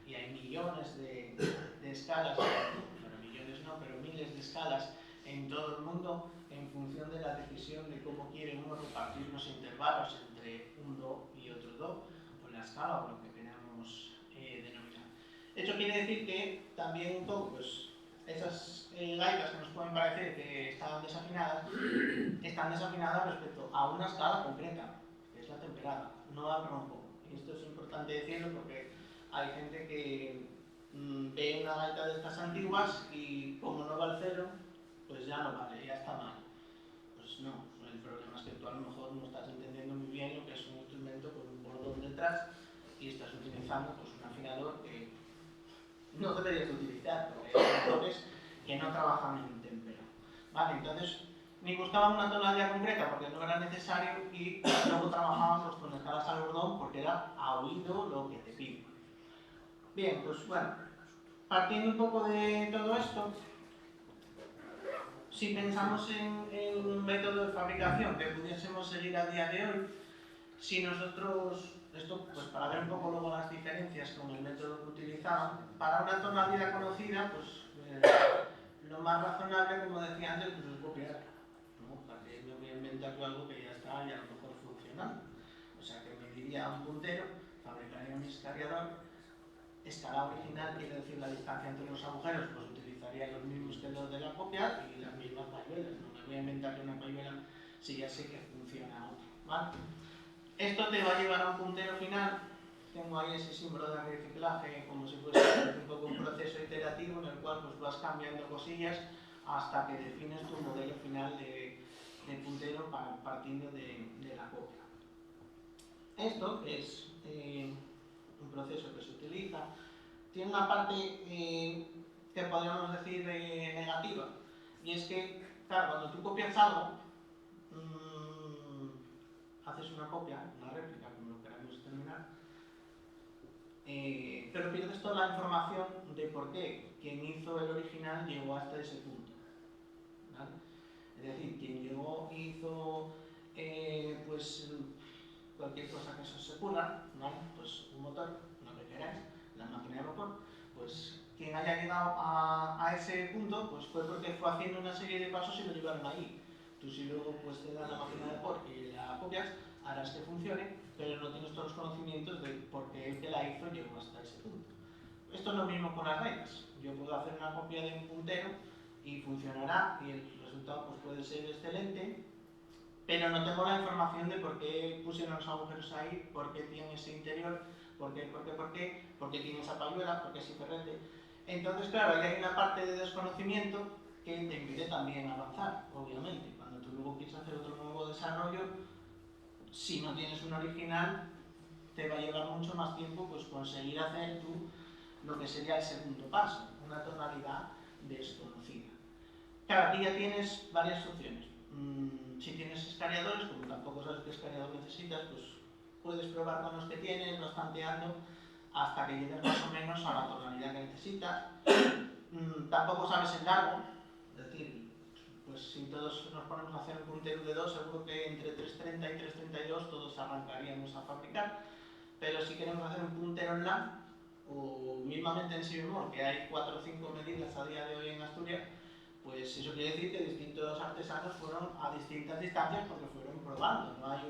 y hay millones de escalas, bueno, millones no, pero miles de escalas en todo el mundo en función de la decisión de cómo quiere uno repartir los intervalos entre un do y otro do, o la escala o lo que queramos denominar. Esto quiere decir que también un poco, pues, esas gaitas que nos pueden parecer que están desafinadas respecto a una escala concreta, que es la temperada, no al rompón. Y esto es importante decirlo porque hay gente que ve una gaita de estas antiguas y como no va al cero, pues ya no vale, ya está mal. Pues no, el problema es que tú a lo mejor no estás entendiendo muy bien lo que es un instrumento con un bordón detrás y estás utilizando pues, un afinador que no deberías utilizar, porque hay botones que no trabajan en témpera. Vale, entonces, ni buscaban una tonalidad concreta porque no era necesario y luego trabajaban pues, con escalas al bordón porque era a oído lo que te piden. Bien, pues bueno, partiendo un poco de todo esto, si pensamos en un método de fabricación que pudiésemos seguir a día de hoy, si nosotros, esto pues para ver un poco luego las diferencias con el método que utilizaban, para una tonalidad conocida, pues lo más razonable, como decía antes, pues es copiar, ¿no? Para que me voy a inventar yo algo que ya está y a lo mejor funcionando. O sea que me diría un puntero, fabricaría mi escariador, escala original, quiere decir la distancia entre los agujeros, pues utilizaría los mismos que los de la copia y las mismas payuelas. No me voy a inventar una payuela si ya sé que funciona otra, ¿vale? Esto te va a llevar a un puntero final. Tengo ahí ese símbolo de reciclaje como si fuese un poco un proceso iterativo en el cual pues, vas cambiando cosillas hasta que defines tu modelo final de puntero partiendo de la copia. Esto es un proceso que se utiliza. Tiene una parte que podríamos decir negativa, y es que, claro, cuando tú copias algo, haces una copia, una réplica, como lo queramos determinar, pero pierdes toda la información de por qué quien hizo el original llegó hasta ese punto, ¿vale? Es decir, quien hizo pues cualquier cosa que eso se ocurra, ¿vale? Pues un motor, lo que queráis, la máquina de vapor, pues quien haya llegado a ese punto pues fue porque fue haciendo una serie de pasos y lo llevaron ahí. Tú si luego pues te das la máquina de vapor y la copias, harás que funcione, pero no tienes todos los conocimientos de por qué el que la hizo llegó hasta ese punto. Esto es lo mismo con las reglas. Yo puedo hacer una copia de un puntero y funcionará y el resultado pues puede ser excelente, pero no tengo la información de por qué pusieron los agujeros ahí, por qué tiene ese interior, por qué tiene esa payuela, por qué ese ferrete. Entonces, claro, ahí hay una parte de desconocimiento que te impide también avanzar, obviamente. Cuando tú luego quieres hacer otro nuevo desarrollo, si no tienes un original, te va a llevar mucho más tiempo pues conseguir hacer tú lo que sería el segundo paso, una tonalidad desconocida. Claro, aquí ya tienes varias opciones. Si tienes escariadores, como tampoco sabes qué escariador necesitas, pues puedes probar con los que tienes, vas tanteando hasta que llegues más o menos a la tonalidad que necesitas. Tampoco sabes el largo, es decir, pues si todos nos ponemos a hacer un puntero de 2, seguro que entre 330 y 332 todos arrancaríamos a fabricar, pero si queremos hacer un puntero en La, o mismamente en Si bemol, que hay 4 o 5 medidas a día de hoy en Asturias, pues eso quiere decir que distintos artesanos fueron a distintas distancias porque fueron probando. No hay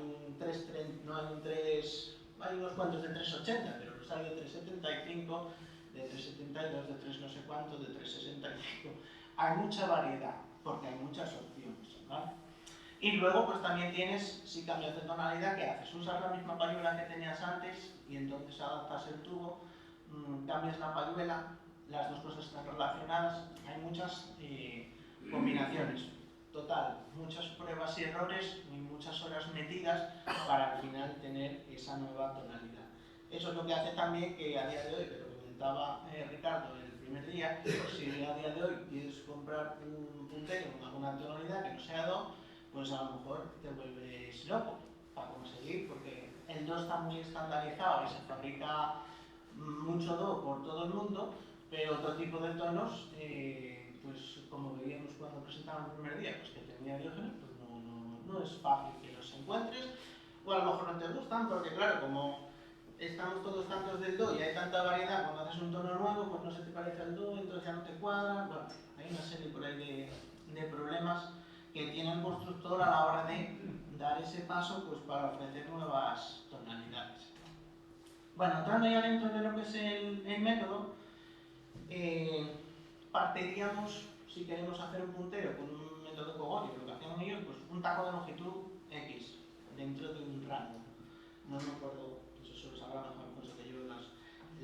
unos cuantos de 380, pero los hay de 375, de 372, de 3 no sé cuánto, de 365. Hay mucha variedad porque hay muchas opciones, ¿vale? Y luego pues también tienes, si cambias de tonalidad, ¿qué haces? Usas la misma payuela que tenías antes y entonces adaptas el tubo, cambias la payuela, las dos cosas están relacionadas, hay muchas combinaciones. Total, muchas pruebas y errores y muchas horas metidas para al final tener esa nueva tonalidad. Eso es lo que hace también que a día de hoy, que lo comentaba Ricardo el primer día, si a día de hoy quieres comprar un puntero con alguna tonalidad que no sea Do, pues a lo mejor te vuelves loco para conseguir, porque el Do está muy estandarizado y se fabrica mucho Do por todo el mundo, pero otro tipo de tonos, pues como veíamos cuando presentaban el primer día, pues que tenía Diógenes, pues no es fácil que los encuentres, o a lo mejor no te gustan, porque claro, como estamos todos tantos del Do y hay tanta variedad, cuando haces un tono nuevo, pues no se te parece al Do, entonces ya no te cuadra. Bueno, hay una serie por ahí de problemas que tiene el constructor a la hora de dar ese paso pues para ofrecer nuevas tonalidades. Bueno, entrando ya dentro de lo que es el método, partiríamos, si queremos hacer un puntero con un método Cogolli, lo que hacíamos ellos, pues un taco de longitud X dentro de un rango. No me acuerdo, eso solo sabrá mejor Alfonso que yo,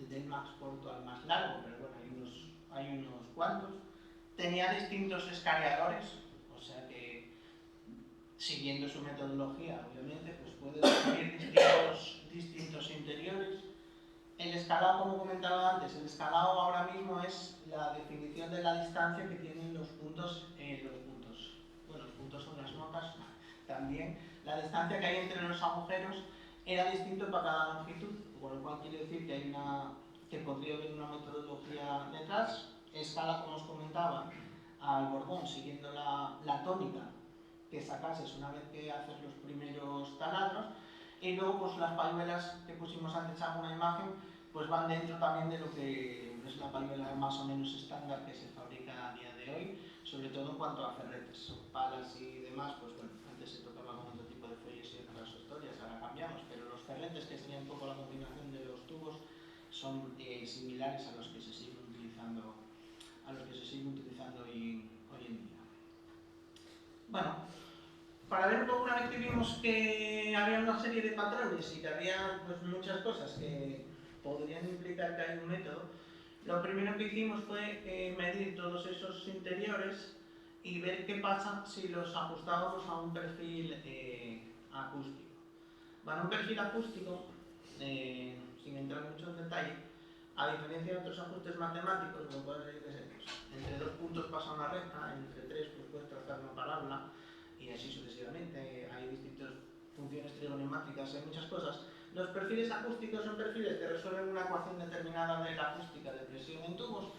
del más corto al más largo, pero bueno, hay unos cuantos. Tenía distintos escariadores, o sea que siguiendo su metodología, obviamente, pues puede definir distintos interiores. El escalado, como comentaba antes, el escalado ahora mismo es la definición de la distancia que tienen los puntos. Bueno, los puntos son las notas también. La distancia que hay entre los agujeros era distinto para cada longitud, con lo cual quiere decir que podría haber una metodología detrás. Escala, como os comentaba, al bordón, siguiendo la tónica que sacases una vez que haces los primeros taladros, y luego pues las payuelas que pusimos antes en una imagen pues van dentro también de lo que es la payuela más o menos estándar que se fabrica a día de hoy, sobre todo en cuanto a ferretes, palas y demás. Pues bueno, antes se tocaba con otro tipo de fuelles y otras historias, ahora cambiamos, pero los ferretes, que sería un poco la combinación de los tubos, son similares a los que se siguen utilizando hoy en día. Bueno, para ver un poco, una vez que vimos que había una serie de patrones y que había pues, muchas cosas que podrían implicar que hay un método, lo primero que hicimos fue medir todos esos interiores y ver qué pasa si los ajustábamos a un perfil acústico. Bueno, un perfil acústico, sin entrar mucho en detalle, a diferencia de otros ajustes matemáticos, como puede ser, entre 2 puntos pasa una recta, entre 3 pues puedes trazar una parábola, y así sucesivamente. Hay distintas funciones trigonométricas, hay muchas cosas. Los perfiles acústicos son perfiles que resuelven una ecuación determinada de la acústica de presión en tubos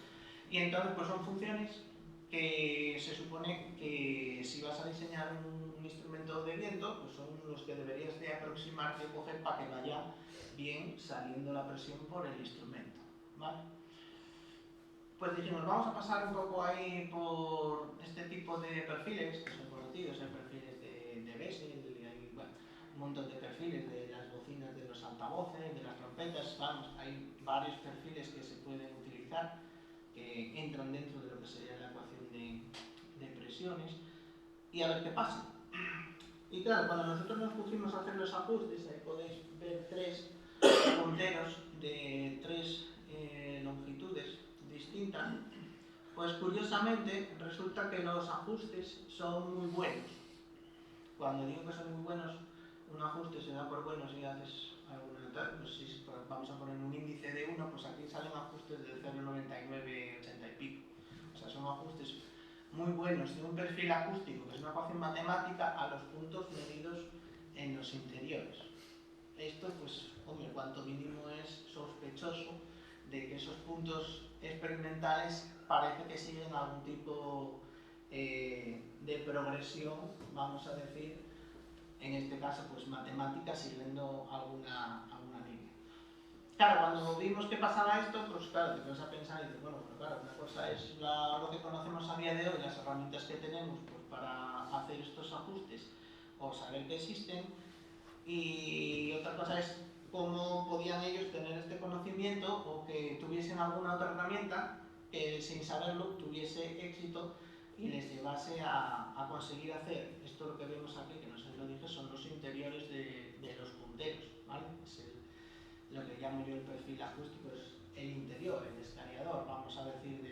y entonces pues son funciones que se supone que si vas a diseñar un instrumento de viento, pues son los que deberías de aproximarte o coger para que vaya bien saliendo la presión por el instrumento, ¿vale? Pues dijimos, vamos a pasar un poco ahí por este tipo de perfiles que son conocidos, hay perfiles de Bessel, hay bueno, un montón de perfiles de las bocinas de los altavoces, de las trompetas, vamos, hay varios perfiles que se pueden utilizar que entran dentro de lo que sería la ecuación de presiones y a ver qué pasa. Y claro, cuando nosotros nos pusimos a hacer los ajustes, ahí podéis ver tres punteros de tres longitudes distintas, pues curiosamente resulta que los ajustes son muy buenos. Cuando digo que son muy buenos, un ajuste se da por bueno si haces alguna tal, pues si vamos a poner un índice de 1, pues aquí salen ajustes de 0,99, 80 y pico. O sea, son ajustes muy buenos de un perfil acústico, que es una ecuación matemática, a los puntos medidos en los interiores. Esto, pues, hombre, cuanto mínimo es sospechoso de que esos puntos experimentales parece que siguen algún tipo de progresión, vamos a decir, en este caso, pues matemática, siguiendo alguna línea. Claro, cuando vimos que pasaba esto, pues claro, te pones a pensar y dices, bueno, pero claro, una cosa es lo que conocemos a día de hoy, las herramientas que tenemos pues, para hacer estos ajustes o saber que existen, y otra cosa es cómo podían ellos tener este conocimiento o que tuviesen alguna otra herramienta que sin saberlo tuviese éxito y les llevase a conseguir hacer esto lo que vemos aquí, que no sé si lo dije, son los interiores de los punteros, ¿vale? Es lo que llamo yo el perfil acústico, es el interior, el escariador, vamos a decir,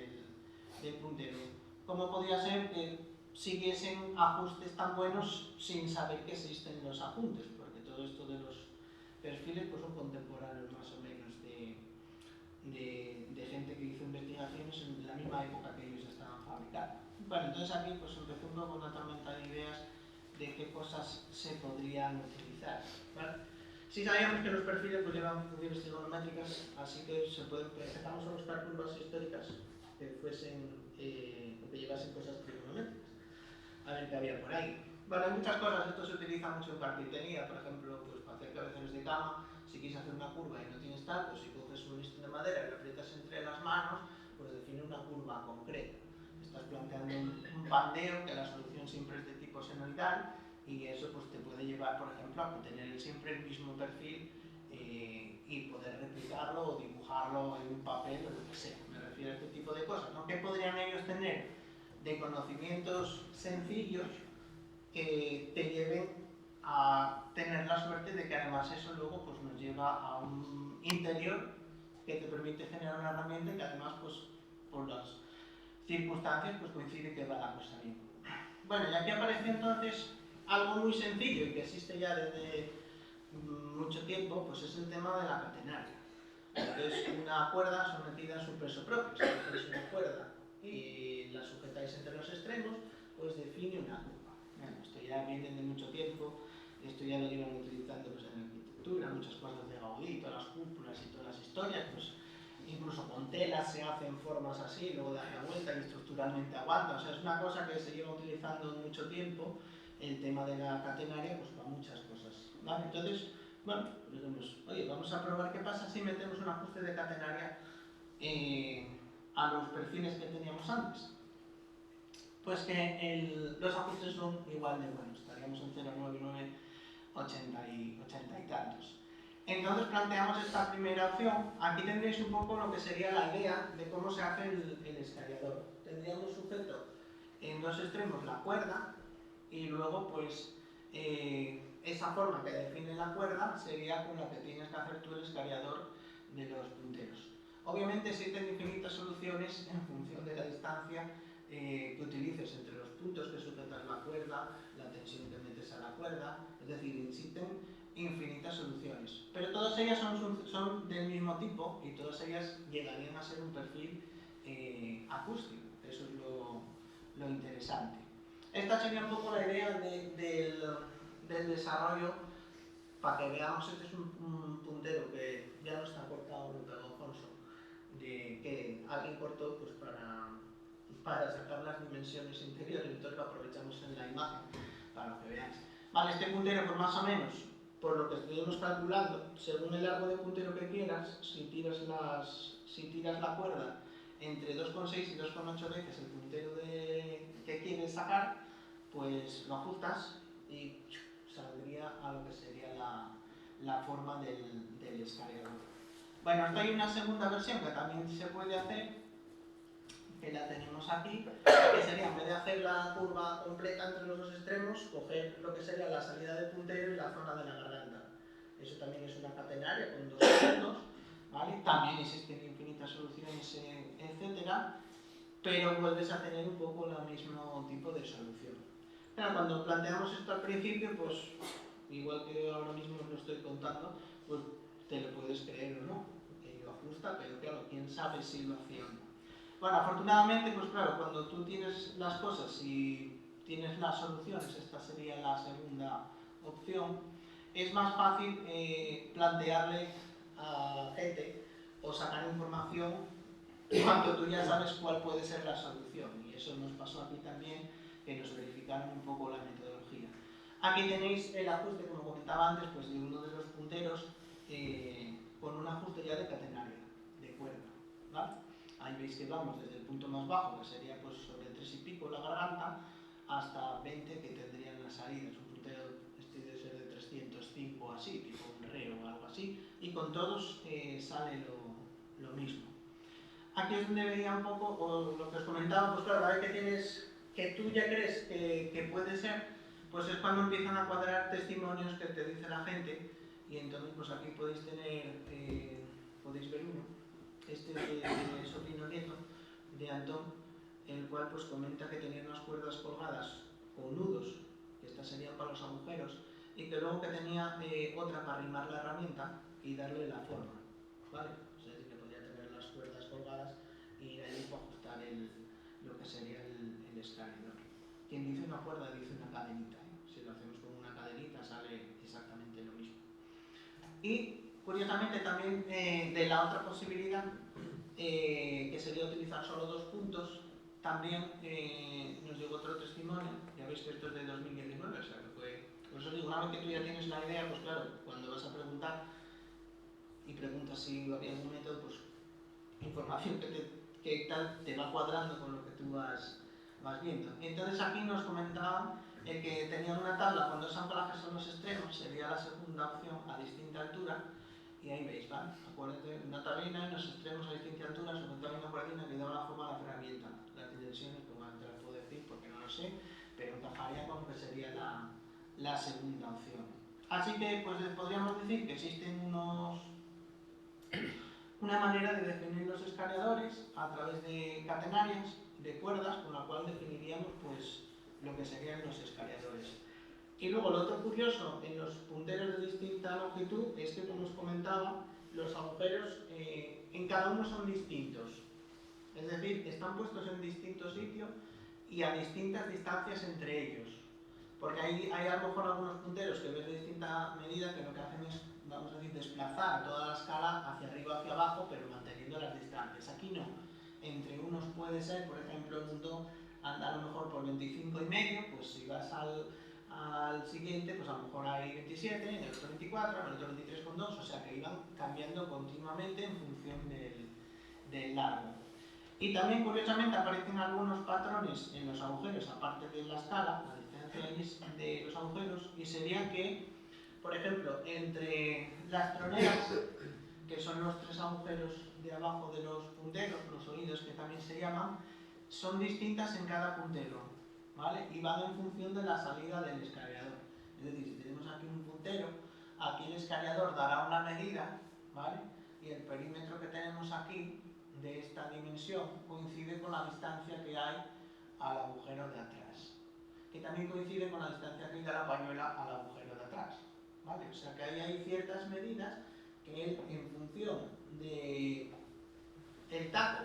del puntero. ¿Cómo podía ser que siguiesen ajustes tan buenos sin saber que existen los apuntes? Porque todo esto de los perfiles pues, son contemporáneos más o menos de gente que hizo investigaciones en la misma época que ellos estaban fabricando. Bueno, entonces aquí pues empezó un poco una tormenta de ideas de qué cosas se podrían utilizar, ¿vale? Sí sabíamos que los perfiles pues, llevan funciones trigonométricas, así que empezamos a buscar curvas históricas que fuesen, que llevasen cosas trigonométricas. A ver qué había por ahí. Bueno, hay muchas cosas, esto se utiliza mucho en carpintería, por ejemplo, pues para hacer cabeceras de cama, si quieres hacer una curva y no tienes tal, pues si coges un listón de madera y lo aprietas entre las manos, pues define una curva concreta. Estás planteando un pandeo, que la solución siempre es de tipo senoidal, y eso pues te puede llevar, por ejemplo, a tener siempre el mismo perfil y poder replicarlo o dibujarlo en un papel o lo que sea. Me refiero a este tipo de cosas, ¿no? ¿Qué podrían ellos tener de conocimientos sencillos que te lleven a tener la suerte de que además eso luego pues, nos lleva a un interior que te permite generar una herramienta que además pues, por las circunstancias pues, coincide que va la cosa bien? Bueno, y aquí aparece entonces algo muy sencillo y que existe ya desde mucho tiempo, pues es el tema de la catenaria. Es una cuerda sometida a su peso propio. Si tenéis una cuerda y la sujetáis entre los extremos, pues define una curva. Bueno, esto ya viene de mucho tiempo, esto ya lo llevan utilizando pues, en la arquitectura, muchas cosas de Gaudí, todas las cúpulas y todas las historias, pues incluso con telas se hacen formas así, luego da la vuelta y estructuralmente aguanta. O sea, es una cosa que se lleva utilizando mucho tiempo, el tema de la catenaria, pues para muchas cosas. ¿Vale? Entonces, bueno, pues decimos, oye, vamos a probar qué pasa si metemos un ajuste de catenaria a los perfiles que teníamos antes. Pues que los ajustes son igual de buenos, estaríamos en 0,99, 80 y tantos. Entonces planteamos esta primera opción. Aquí tendréis un poco lo que sería la idea de cómo se hace el escariador. Tendríamos sujeto en dos extremos la cuerda y luego pues esa forma que define la cuerda sería con la que tienes que hacer tú el escariador de los punteros. Obviamente existen infinitas soluciones en función de la distancia que utilices entre los puntos que sujetas la cuerda, la tensión que metes a la cuerda, es decir, existen infinitas soluciones, pero todas ellas son del mismo tipo y todas ellas llegarían a ser un perfil acústico, eso es lo interesante. Esta sería un poco la idea del desarrollo para que veamos, este es un puntero que ya no está cortado, lo pegó Alfonso, que alguien cortó pues para sacar las dimensiones interiores, entonces lo aprovechamos en la imagen para que veáis. Vale, este puntero pues más o menos, por lo que estuvimos calculando, según el largo de puntero que quieras, si tiras la cuerda entre 2,6 y 2,8 veces el puntero que quieres sacar, pues lo ajustas y saldría a lo que sería la forma del escalador. Bueno, esta hay una segunda versión que también se puede hacer, que la tenemos aquí, que sería, en vez de hacer la curva completa entre los dos extremos, coger lo que sería la salida de puntero y la zona de la garganta. Eso también es una catenaria con 2 puntos, ¿vale? También existen infinitas soluciones, etcétera, pero vuelves a tener un poco el mismo tipo de solución. Claro, cuando planteamos esto al principio, pues igual que ahora mismo os lo estoy contando, pues te lo puedes creer o no, que lo ajusta, pero claro, quién sabe si lo hacía o no. Bueno, afortunadamente, pues claro, cuando tú tienes las cosas y tienes las soluciones, esta sería la segunda opción, es más fácil plantearle a gente o sacar información cuando tú ya sabes cuál puede ser la solución. Y eso nos pasó aquí también, que nos verificaron un poco la metodología. Aquí tenéis el ajuste, como comentaba antes, pues de uno de los punteros con un ajuste ya de catenaria, de cuerda, ¿vale? Ahí veis que vamos desde el punto más bajo, que sería pues sobre 3 y pico la garganta, hasta 20 que tendrían las salidas. Un puntero debe ser de 305 así, tipo un re o algo así, y con todos sale lo mismo. Aquí es donde veía un poco, o lo que os comentaba, pues claro, la vez que tienes, que tú ya crees que puede ser, pues es cuando empiezan a cuadrar testimonios que te dice la gente, y entonces pues aquí podéis tener, podéis ver uno, este de sobrino nieto, de Antón, el cual pues comenta que tenía unas cuerdas colgadas con nudos, que estas serían para los agujeros, y que luego que tenía otra para arrimar la herramienta y darle la forma, ¿vale? Es decir, que podía tener las cuerdas colgadas y ir ahí para ajustar lo que sería el escalador. Quien dice una cuerda dice una cadenita, ¿eh? Si lo hacemos con una cadenita sale exactamente lo mismo. Y curiosamente también de la otra posibilidad, que sería utilizar solo 2 puntos, también nos llegó otro testimonio. Ya veis que esto es de 2019, o sea que fue... Por eso digo, una vez que tú ya tienes la idea, pues claro, cuando vas a preguntar y preguntas si había algún método, pues información que tal te va cuadrando con lo que tú vas viendo. Entonces aquí nos comentaban que tenían una tabla con 2 anclajes en los extremos, sería la segunda opción a distinta altura, y ahí veis, ¿vale? Acuérdate, una tablina en los extremos a distinta altura, sobre todo una cuerdina que daba la forma a la herramienta. Las dimensiones, pues no te las puedo decir porque no lo sé, pero encajaría con lo que sería la segunda opción. Así que pues podríamos decir que existen una manera de definir los escaladores a través de catenarias, de cuerdas, con la cual definiríamos pues lo que serían los escaladores. Y luego lo otro curioso en los punteros de distinta longitud es que, como os comentaba, los agujeros en cada uno son distintos. Es decir, están puestos en distintos sitios y a distintas distancias entre ellos. Porque hay a lo mejor algunos punteros que ves de distinta medida que lo que hacen es, vamos a decir, desplazar toda la escala hacia arriba o hacia abajo, pero manteniendo las distancias. Aquí no. Entre unos puede ser, por ejemplo, el mundo anda a lo mejor por 25,5, pues si vas al siguiente, pues a lo mejor hay 27, en el otro 24, en el otro 23,2, o sea que iban cambiando continuamente en función del largo. Y también, curiosamente, aparecen algunos patrones en los agujeros, aparte de la escala, la distancia de los agujeros, y sería que, por ejemplo, entre las troneras, que son los 3 agujeros de abajo de los punteros, los oídos que también se llaman, son distintas en cada puntero, ¿vale? Y van en función de la salida del escalador. Es decir, si tenemos aquí un puntero, aquí el escalador dará una medida, ¿vale? Y el perímetro que tenemos aquí, de esta dimensión, coincide con la distancia que hay al agujero de atrás, que también coincide con la distancia que hay de la pañuela al agujero de atrás, ¿vale? O sea que ahí hay ciertas medidas que él, en función de el taco,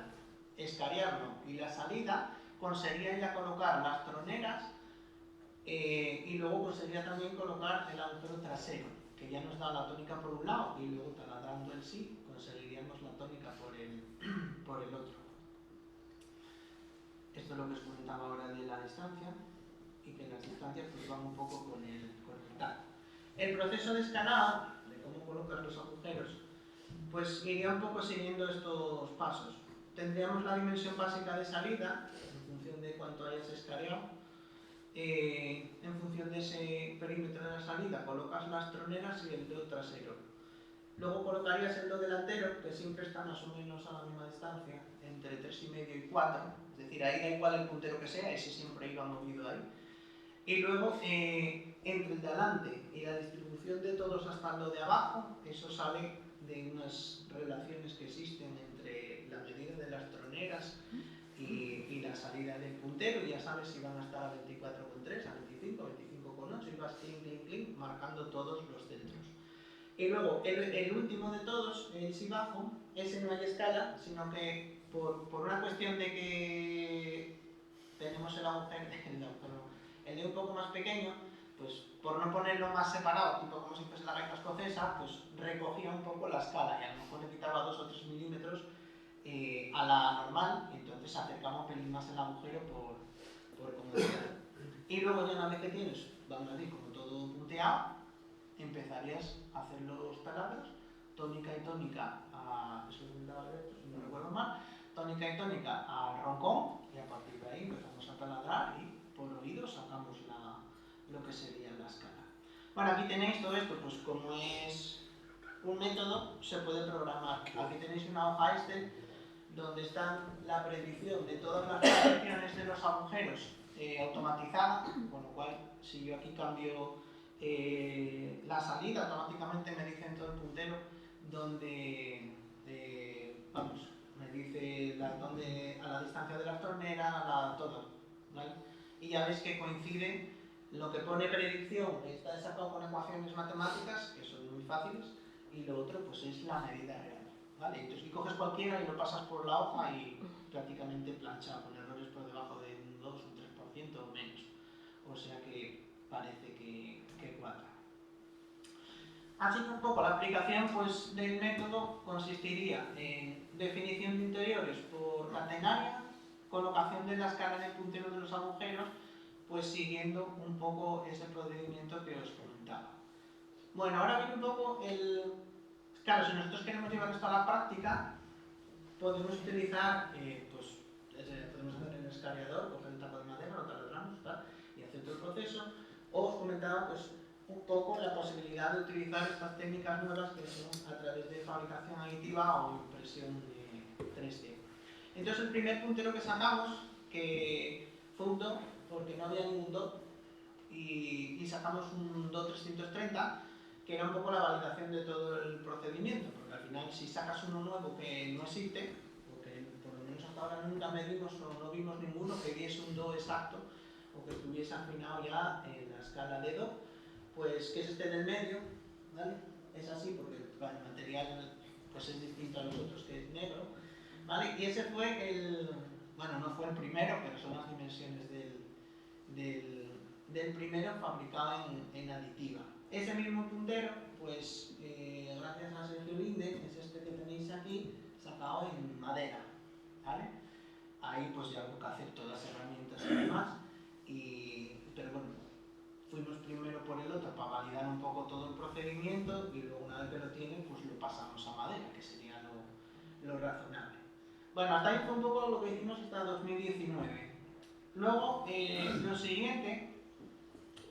escariarlo y la salida, conseguiría ya colocar las troneras y luego conseguiría también colocar el agujero trasero, que ya nos da la tónica por un lado y luego taladrando el si conseguiríamos la tónica por el otro. Esto es lo que os comentaba ahora de la distancia, y que las distancias pues van un poco con el tal. El proceso de escalado, de cómo colocas los agujeros, pues iría un poco siguiendo estos pasos. Tendríamos la dimensión básica de salida, en función de cuánto hayas escaneado. En función de ese perímetro de la salida colocas las troneras y el do trasero. Luego colocarías el do delantero, que siempre está más o menos a la misma distancia, entre 3,5 y 4. Es decir, ahí da igual el puntero que sea, ese siempre iba movido ahí. Y luego, entre el de adelante y la distribución de todos hasta el do de abajo, eso sale de unas relaciones que existen entre la medida de las troneras y la salida del puntero, y ya sabes si van a estar a 24,3, a 25, 25,8, y vas clink, clink, clink, marcando todos los centros. Y luego, el último de todos, el si bajo, ese no hay escala, sino que por una cuestión de que tenemos el agujero, el de un poco más pequeño, pues por no ponerlo más separado, tipo como si fuese la gaita escocesa, pues recogía un poco la escala y a lo mejor le quitaba 2 o 3 milímetros a la normal, y entonces acercaba un pelín más el agujero por comodidad. Y luego ya una vez que tienes, vamos a decir, como todo punteado, empezarías a hacer los taladros, tónica y tónica a, eso si no recuerdo mal, tónica y tónica al roncón, y a partir de ahí empezamos a taladrar y por oído sacamos lo que sería la escala. Bueno, aquí tenéis todo esto, pues como es un método, se puede programar. Aquí tenéis una hoja Excel donde está la predicción de todas las posiciones de los agujeros automatizada, con lo cual si yo aquí cambio la salida, automáticamente me dice en todo el puntero donde, vamos, me dice donde, a la distancia de las torneras, todo, ¿vale? Y ya veis que coincide lo que pone predicción, está sacado con ecuaciones matemáticas, que son muy fáciles, y lo otro pues es la medida real. ¿Vale? Entonces aquí coges cualquiera y lo pasas por la hoja y prácticamente planchado, con errores por debajo de un 2, un 3% o menos. O sea que parece que cuadra. Así que un poco la aplicación pues, del método consistiría en definición de interiores por catenaria, colocación de la escala en el puntero de los agujeros, pues siguiendo un poco ese procedimiento que os comentaba. Bueno, ahora viene un poco el... Claro, si nosotros queremos llevar esto a la práctica, podemos utilizar, pues, podemos hacer en el escaneador, coger el taco de madera, lo taladramos, ¿tal? Y hacer todo el proceso. O os comentaba, pues, un poco la posibilidad de utilizar estas técnicas nuevas que son a través de fabricación aditiva o impresión 3D. Entonces, el primer puntero que sacamos, que fue un do, porque no había ningún do, y sacamos un do 330, que era un poco la validación de todo el procedimiento, porque al final si sacas uno nuevo que no existe, porque por lo menos hasta ahora nunca medimos o no vimos ninguno que diese un do exacto o que estuviese afinado ya en la escala de do, pues que es este del medio, ¿vale? Es así porque el material pues es distinto a los otros, que es negro, ¿vale? Y ese fue el, bueno, no fue el primero, pero son las dimensiones del primero fabricado en aditiva. Ese mismo puntero, pues gracias a Sergio Linde, es este que tenéis aquí, sacado en madera, ¿vale? Ahí pues ya hubo que hacer todas las herramientas y demás, pero bueno, fuimos primero por el otro para validar un poco todo el procedimiento y luego una vez que lo tienen, pues lo pasamos a madera, que sería lo razonable. Bueno, hasta ahí fue un poco lo que hicimos hasta 2019. Luego, lo siguiente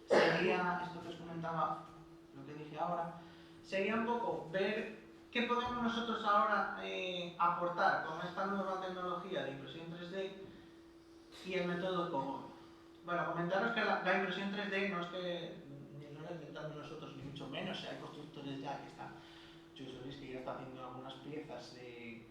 sería, esto que os comentaba, lo que dije ahora, sería un poco ver qué podemos nosotros ahora aportar con esta nueva tecnología de impresión 3D y el método Cogor. Bueno, comentaros que la impresión 3D no es que no la inventamos nosotros, ni mucho menos, hay constructores ya que están, Chusolis que ya está haciendo algunas piezas de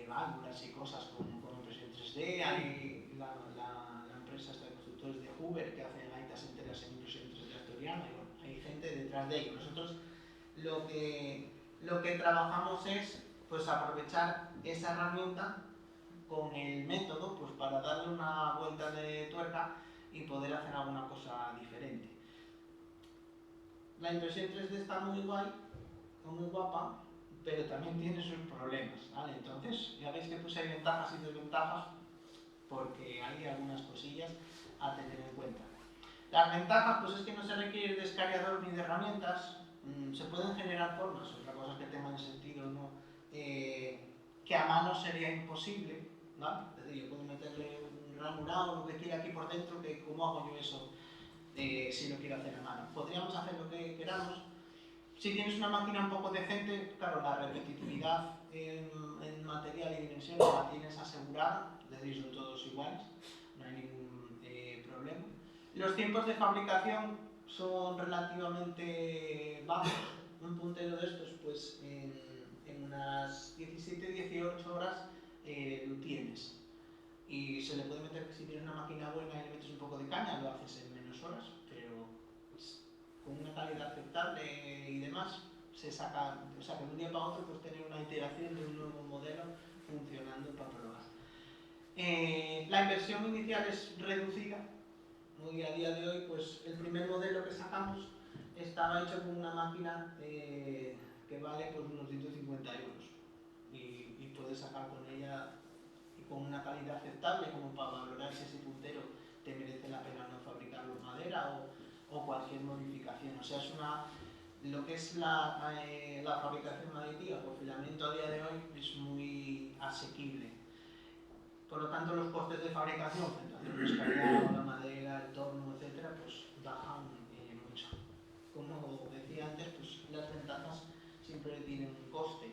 válvulas y cosas con impresión 3D, hay la empresa de constructores de Hoover que hacen gaitas enteras en impresión 3D asturiana, y bueno, hay gente detrás de ello. Nosotros lo que trabajamos es pues aprovechar esa herramienta con el método pues para darle una vuelta de tuerca y poder hacer alguna cosa diferente. la impresión 3D está muy guay, muy guapa, pero también tiene sus problemas, ¿vale? Entonces, ya veis que puse ahí ventajas y desventajas, porque hay algunas cosillas a tener en cuenta. Las ventajas, pues es que no se requiere de escaneador ni de herramientas, se pueden generar formas, otra cosa que tengan sentido, ¿no? Que a mano sería imposible, ¿vale? Es decir, yo puedo meterle un ranurado o lo que quiera aquí por dentro, que ¿cómo hago yo eso si lo quiero hacer a mano? Podríamos hacer lo que queramos. Si tienes una máquina un poco decente, claro, la repetitividad en material y dimensión la tienes asegurada, es decir, son todos iguales, no hay ningún problema. Los tiempos de fabricación son relativamente bajos. Un puntero de estos, pues en unas 17-18 horas lo tienes. Y se le puede meter, si tienes una máquina buena y le metes un poco de caña, lo haces en menos horas, pero con una calidad aceptable y demás, se saca, o sea que de un día para otro pues tener una iteración de un nuevo modelo funcionando para probar. La inversión inicial es reducida. Hoy, a día de hoy, pues el primer modelo que sacamos estaba hecho con una máquina que vale pues unos 150 euros y puedes sacar con ella y con una calidad aceptable como para valorar si ese puntero te merece la pena no fabricarlo en madera o cualquier modificación. O sea, es lo que es la fabricación aditiva por filamento a día de hoy es muy asequible. Por lo tanto, los costes de fabricación, frente a hacer un escaneado, la madera, el torno, etcétera, pues bajan mucho. Como decía antes, pues las ventajas siempre tienen un coste,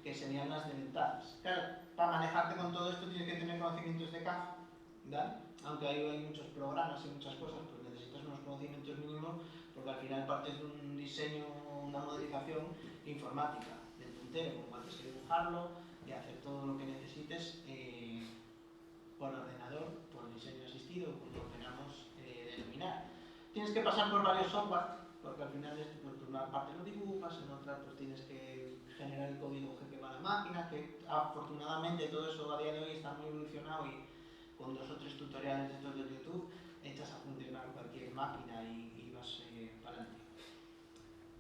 que serían las desventajas. Claro, para manejarte con todo esto tienes que tener conocimientos de CAD, ¿vale? Aunque ahí hay muchos programas y muchas cosas, pues necesitas unos conocimientos mínimos, porque al final partes de un diseño, una modelización informática del puntero, con cual tienes que dibujarlo y hacer todo lo que necesites por ordenador, por diseño asistido, como lo queramos denominar. Tienes que pasar por varios software, porque al final pues, por una parte lo dibujas, en otra pues tienes que generar el código que va a la máquina, que afortunadamente todo eso a día de hoy está muy evolucionado y con 2 o 3 tutoriales de estos de YouTube echas a funcionar cualquier máquina y vas para adelante.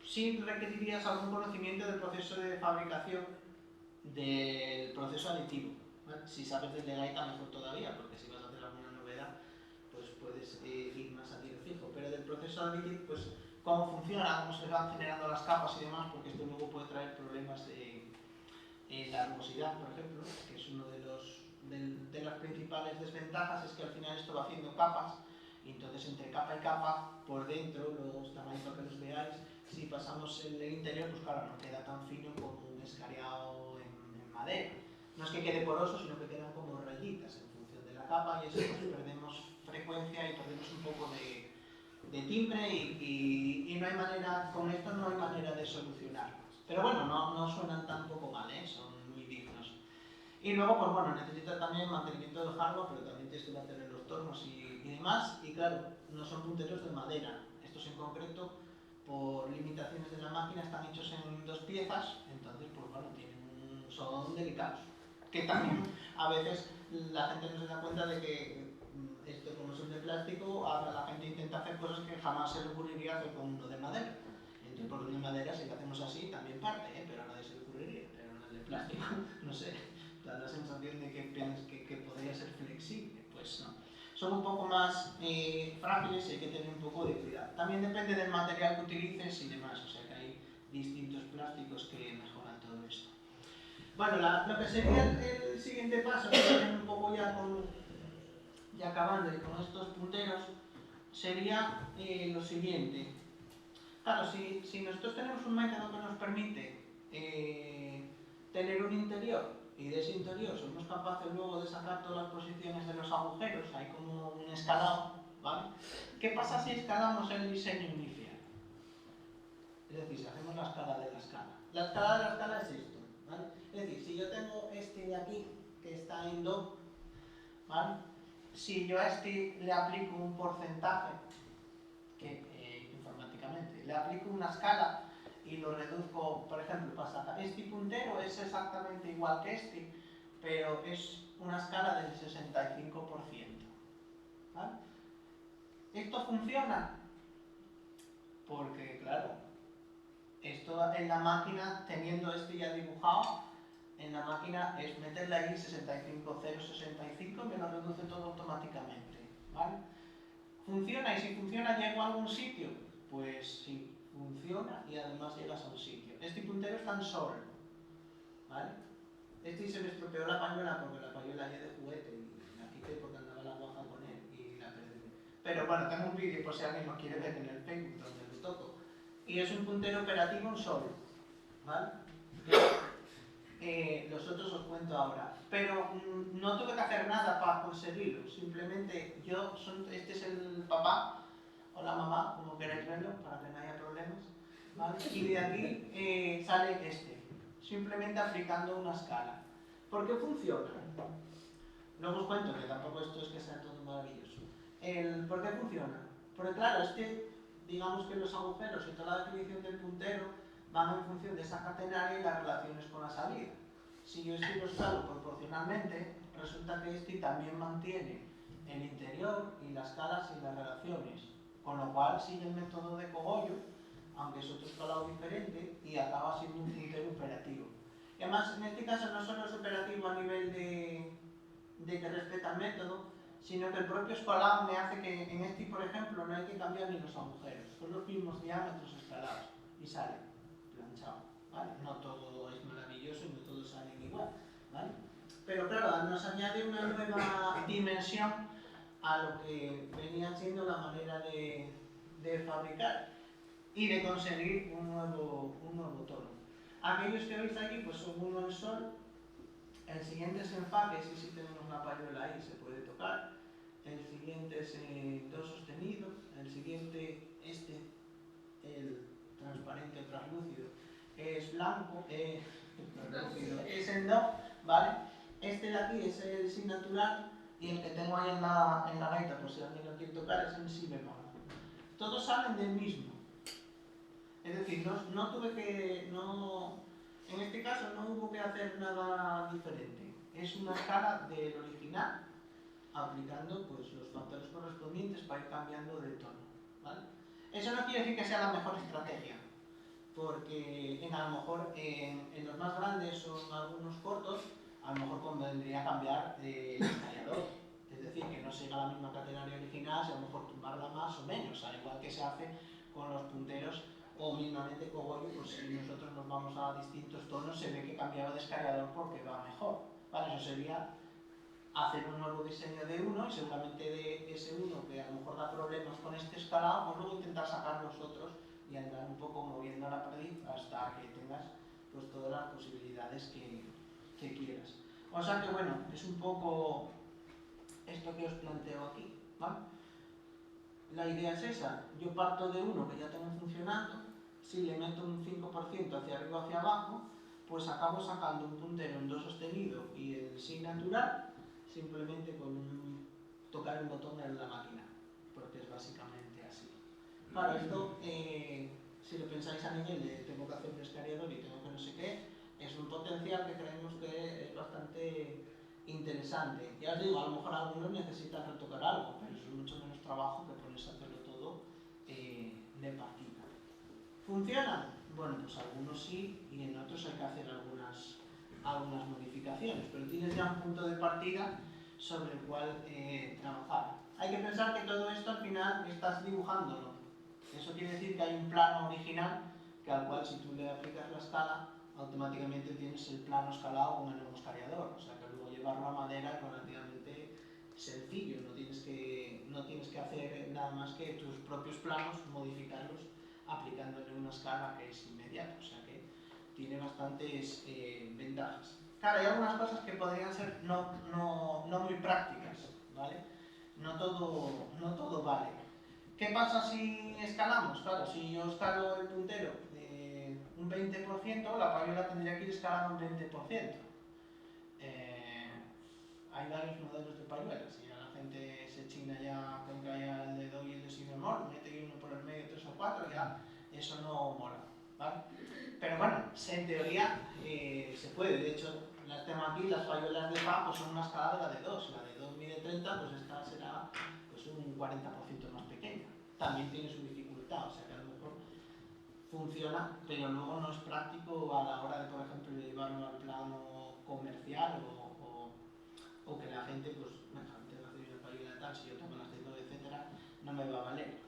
Sí requerirías algún conocimiento del proceso de fabricación del proceso aditivo. ¿Vale? Si sabes del de Gaita, mejor todavía, porque si vas a hacer alguna novedad, pues puedes ir más a tiro fijo. Pero del proceso aditivo, pues cómo funciona, cómo se van generando las capas y demás, porque esto luego puede traer problemas de la rugosidad, por ejemplo, que es uno de las principales desventajas, es que al final esto va haciendo capas, y entonces entre capa y capa, por dentro, los tamaños para que los veáis, si pasamos el interior, pues claro, no queda tan fino como un escareado en madera. No es que quede poroso, sino que quedan como rayitas en función de la capa y eso pues perdemos frecuencia y perdemos un poco de timbre y no hay manera, con esto no hay manera de solucionarlo. Pero bueno, no suenan tampoco mal, son muy dignos. Y luego, pues bueno, necesitas también mantenimiento del hardware, pero también tienes que mantener los tornos y demás. Y claro, no son punteros de madera. Estos en concreto, por limitaciones de la máquina, están hechos en 2 piezas, entonces, pues bueno, son delicados. Que también a veces la gente no se da cuenta de que esto, como son de plástico, ahora la gente intenta hacer cosas que jamás se le ocurriría hacer con uno de madera. Entonces, por uno de madera, si lo hacemos así, también parte, pero a nadie se le ocurriría. Pero no el de plástico, no sé, da la sensación de que podría ser flexible. Pues no. Son un poco más frágiles y hay que tener un poco de cuidado. También depende del material que utilices y demás, o sea que hay distintos plásticos que mejoran todo esto. Bueno, lo que sería el siguiente paso, un poco ya acabando y con estos punteros, sería lo siguiente. Claro, si nosotros tenemos un método que nos permite tener un interior y de ese interior somos capaces luego de sacar todas las posiciones de los agujeros, hay como un escalado, ¿vale? ¿Qué pasa si escalamos el diseño inicial? Es decir, si hacemos la escala de la escala. La escala de la escala es esto, ¿vale? Es decir, si yo tengo este de aquí, que está en Do, ¿vale? Si yo a este le aplico un porcentaje, que informáticamente, le aplico una escala y lo reduzco, por ejemplo, para sacar este puntero es exactamente igual que este, pero es una escala del 65%. ¿Vale? ¿Esto funciona? Porque, claro, Esto en la máquina, teniendo este ya dibujado, en la máquina es meterle ahí 65065 y me lo reduce todo automáticamente, ¿vale? ¿Funciona? Y si funciona, ¿llego a algún sitio? Pues sí, funciona y además llegas a un sitio. Este puntero está en sol, ¿vale? Este se me estropeó la pañuela porque la pañuela ya de juguete y la quité porque andaba la guaja con él y la perdí. Pero bueno, tengo un vídeo por si alguien lo quiere ver en el Facebook donde lo toco. Y es un puntero operativo en sol, ¿vale? Los otros os cuento ahora. Pero no tuve que hacer nada para conseguirlo. Simplemente este es el papá o la mamá, como queráis verlo, para que no haya problemas, ¿vale? Y de aquí sale este, simplemente aplicando una escala. ¿Por qué funciona? Luego os cuento, que tampoco esto es que sea todo maravilloso. ¿Por qué funciona? Porque claro, digamos que los agujeros y toda la definición del puntero van en función de esa catenaria y las relaciones con la salida. Si yo estiro escalo proporcionalmente, resulta que este también mantiene el interior y las caras y las relaciones. Con lo cual sigue el método de cogollo, aunque es otro escalado diferente, y acaba siendo un puntero operativo. Y además, en este caso no solo es operativo a nivel de que respeta el método, sino que el propio escalado me hace que en este, por ejemplo, no hay que cambiar ni los agujeros, son los mismos diámetros escalados y sale planchado, ¿vale? No todo es maravilloso y no todos salen igual, ¿vale? Pero claro, nos añade una nueva dimensión a lo que venía siendo la manera de fabricar y de conseguir un nuevo tono. Aquellos que veis aquí pues son uno en sol, el siguiente es en fa, que ese sí tenemos una payola ahí, se puede tocar, el siguiente es en do sostenido, el siguiente, el transparente o translúcido, es blanco, es en do, ¿vale? Este de aquí es el si natural y el que tengo ahí en la gaita, por si alguien lo quiere tocar, es en si bemol. Todos salen del mismo. Es decir, no tuve que... en este caso no hubo que hacer nada diferente. Es una escala del original, aplicando pues, los factores correspondientes para ir cambiando de tono, ¿vale? Eso no quiere decir que sea la mejor estrategia, porque a lo mejor en los más grandes o en algunos cortos, a lo mejor convendría cambiar el estallador. Es decir, que no siga la misma catenaria original, si a lo mejor tumbarla más o menos, al igual que se hace con los punteros o mismamente cogollo, pues si nosotros nos vamos a distintos tonos se ve que cambiaba de escallador porque va mejor, ¿vale? Eso sería hacer un nuevo diseño de uno y seguramente de ese uno que a lo mejor da problemas con este escalado, pues luego intentar sacar los otros y andar un poco moviendo la perdiz hasta que tengas pues todas las posibilidades que quieras. O sea que bueno, es un poco esto que os planteo aquí, ¿vale? La idea es esa, yo parto de uno que ya tengo funcionando, si le meto un 5% hacia arriba o hacia abajo, pues acabo sacando un puntero en do sostenido y el si natural, simplemente con tocar un botón en la máquina, porque es básicamente así. Claro, esto, si lo pensáis a nivel de tengo que hacer un escariador y tengo que no sé qué, es un potencial que creemos que es bastante interesante. Ya os digo, a lo mejor algunos necesitan retocar algo, pero eso es mucho menos trabajo que ponerse a hacerlo todo de partida. ¿Funcionan? Bueno, pues algunos sí y en otros hay que hacer algunas modificaciones, pero tienes ya un punto de partida sobre el cual trabajar. Hay que pensar que todo esto al final estás dibujándolo. Eso quiere decir que hay un plano original que al cual si tú le aplicas la escala automáticamente tienes el plano escalado con el nuevo escariador, o sea que luego llevarlo a madera es relativamente sencillo, no tienes que hacer nada más que tus propios planos, modificarlos aplicándole una escala que es inmediata, o sea que tiene bastantes ventajas. Claro, hay algunas cosas que podrían ser no muy prácticas, ¿vale? No todo vale. ¿Qué pasa si escalamos? Claro, si yo escalo el puntero un 20%, la payola tendría que ir escalando un 20%. Hay varios modelos de payolas y la gente se china ya con que haya el de do y el de si bemol, mete uno por el medio, 3 o 4, ya eso no mola, ¿vale? Pero bueno, en teoría se puede. De hecho, las tengo aquí, las payolas de fa pues son una escala de la de 2. La de 2 mide 30, pues esta será pues, un 40% más pequeña. También tiene su dificultad, o sea que a lo mejor funciona, pero luego no es práctico a la hora de, por ejemplo, llevarlo al plano comercial o que la gente, pues, venga, te va a hacer una paella de tal, si yo tomo las de todo, etcétera, no me va a valer.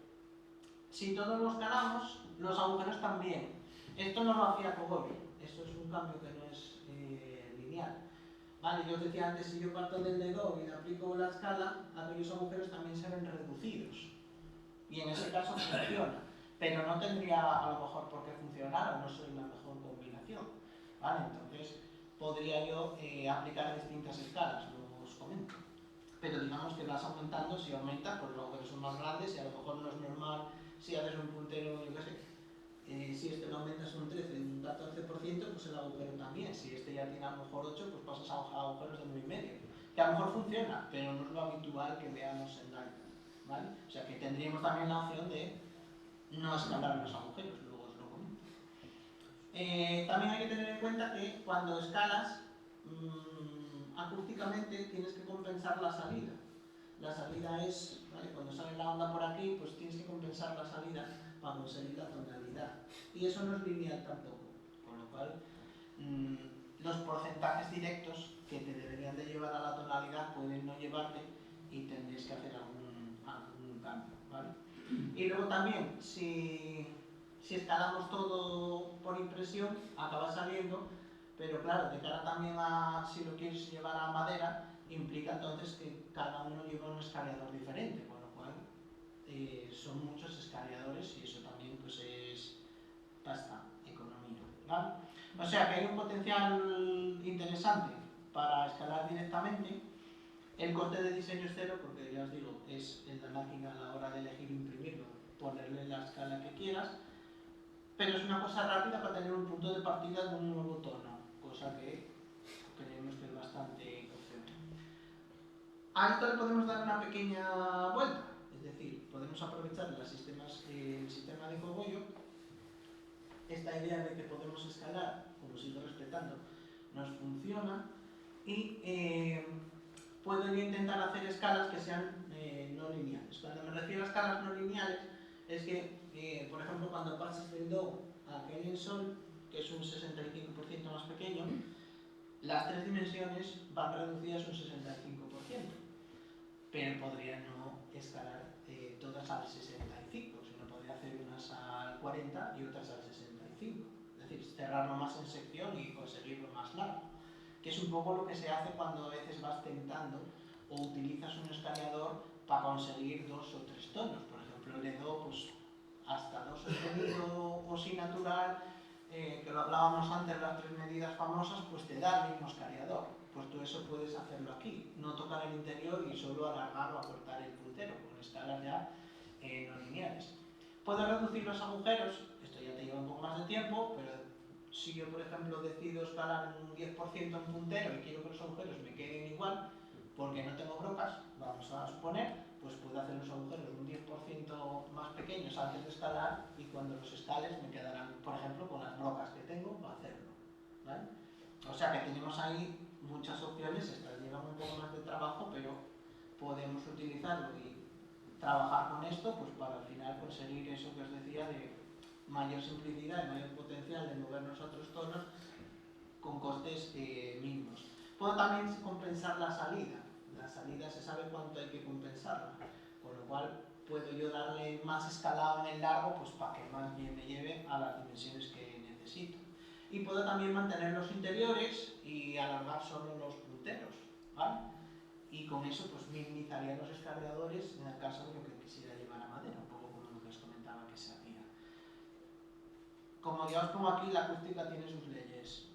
Si todos los calamos, los agujeros también. Esto no lo hacía Cogollo, esto es un cambio que no es lineal. Vale, yo os decía antes, si yo parto del dedo y le aplico la escala, aquellos agujeros también se ven reducidos. Y en ese caso funciona. Pero no tendría a lo mejor por qué funcionar o no soy la mejor combinación. ¿Vale? Entonces podría yo aplicar distintas escalas, os comento. Pero digamos que vas aumentando, si aumenta, pues los agujeros son más grandes y a lo mejor no es normal si haces un puntero, yo qué sé, si este lo aumentas un 13, un 14%, pues el agujero también. Si este ya tiene a lo mejor 8, pues pasas a agujeros de 9,5. Que a lo mejor funciona, pero no es lo habitual que veamos en Dyson, ¿vale? O sea que tendríamos también la opción de no escalar los agujeros, luego os lo comento. También hay que tener en cuenta que cuando escalas, acústicamente tienes que compensar la salida. La salida es, ¿vale? Cuando sale la onda por aquí, pues tienes que compensar la salida para conseguir la tonalidad. Y eso no es lineal tampoco, con lo cual los porcentajes directos que te deberían de llevar a la tonalidad pueden no llevarte y tendréis que hacer algún cambio, ¿vale? Y luego también, si escalamos todo por impresión, acaba saliendo, pero claro, de cara también a si lo quieres llevar a madera, implica entonces que cada uno lleva un escalador diferente, con lo cual son muchos escaladores y eso también pues es pasta, economía, ¿vale? O sea que hay un potencial interesante para escalar directamente. El coste de diseño es cero porque ya os digo, es en la máquina a la hora de elegir imprimirlo, ponerle la escala que quieras, pero es una cosa rápida para tener un punto de partida de un nuevo tono, cosa que creemos que es bastante opcional. A esto le podemos dar una pequeña vuelta, es decir, podemos aprovechar el sistema de cogollo, esta idea de que podemos escalar, como sigo respetando, nos funciona y puedo yo intentar hacer escalas que sean no lineales. Cuando me refiero a escalas no lineales, es que, por ejemplo, cuando pasas del Do a aquel en Sol, que es un 65% más pequeño, las tres dimensiones van reducidas un 65%, pero podría no escalar todas al 65, sino podría hacer unas al 40 y otras al 65. Es decir, cerrarlo más en sección y conseguirlo más largo, que es un poco lo que se hace cuando a veces vas tentando o utilizas un escalador para conseguir 2 o 3 tonos. Por ejemplo, le do pues, hasta Do sostenido o Si natural, que lo hablábamos antes, las 3 medidas famosas, pues te da el mismo escalador. Pues tú eso puedes hacerlo aquí, no tocar el interior y solo alargar o acortar el puntero, con escalas ya no lineales. Puedes reducir los agujeros, esto ya te lleva un poco más de tiempo, pero si yo, por ejemplo, decido escalar un 10% en puntero y quiero que los agujeros me queden igual, porque no tengo brocas, vamos a suponer, pues puedo hacer los agujeros un 10% más pequeños antes de escalar y cuando los escales me quedarán, por ejemplo, con las brocas que tengo para hacerlo, ¿vale? O sea que tenemos ahí muchas opciones, estas llevan un poco más de trabajo, pero podemos utilizarlo y trabajar con esto pues para al final conseguir eso que os decía de mayor simplicidad y mayor potencial de movernos a otros tonos con costes mínimos. Puedo también compensar la salida. La salida se sabe cuánto hay que compensarla, con lo cual puedo yo darle más escalado en el largo pues para que más bien me lleve a las dimensiones que necesito. Y puedo también mantener los interiores y alargar solo los punteros, ¿vale? Y con eso pues minimizaría los escaladores en el caso de lo que quisiera llevar a madera, un poco como lo que os comentaba que se hacía. Como ya os pongo aquí, la acústica tiene sus leyes,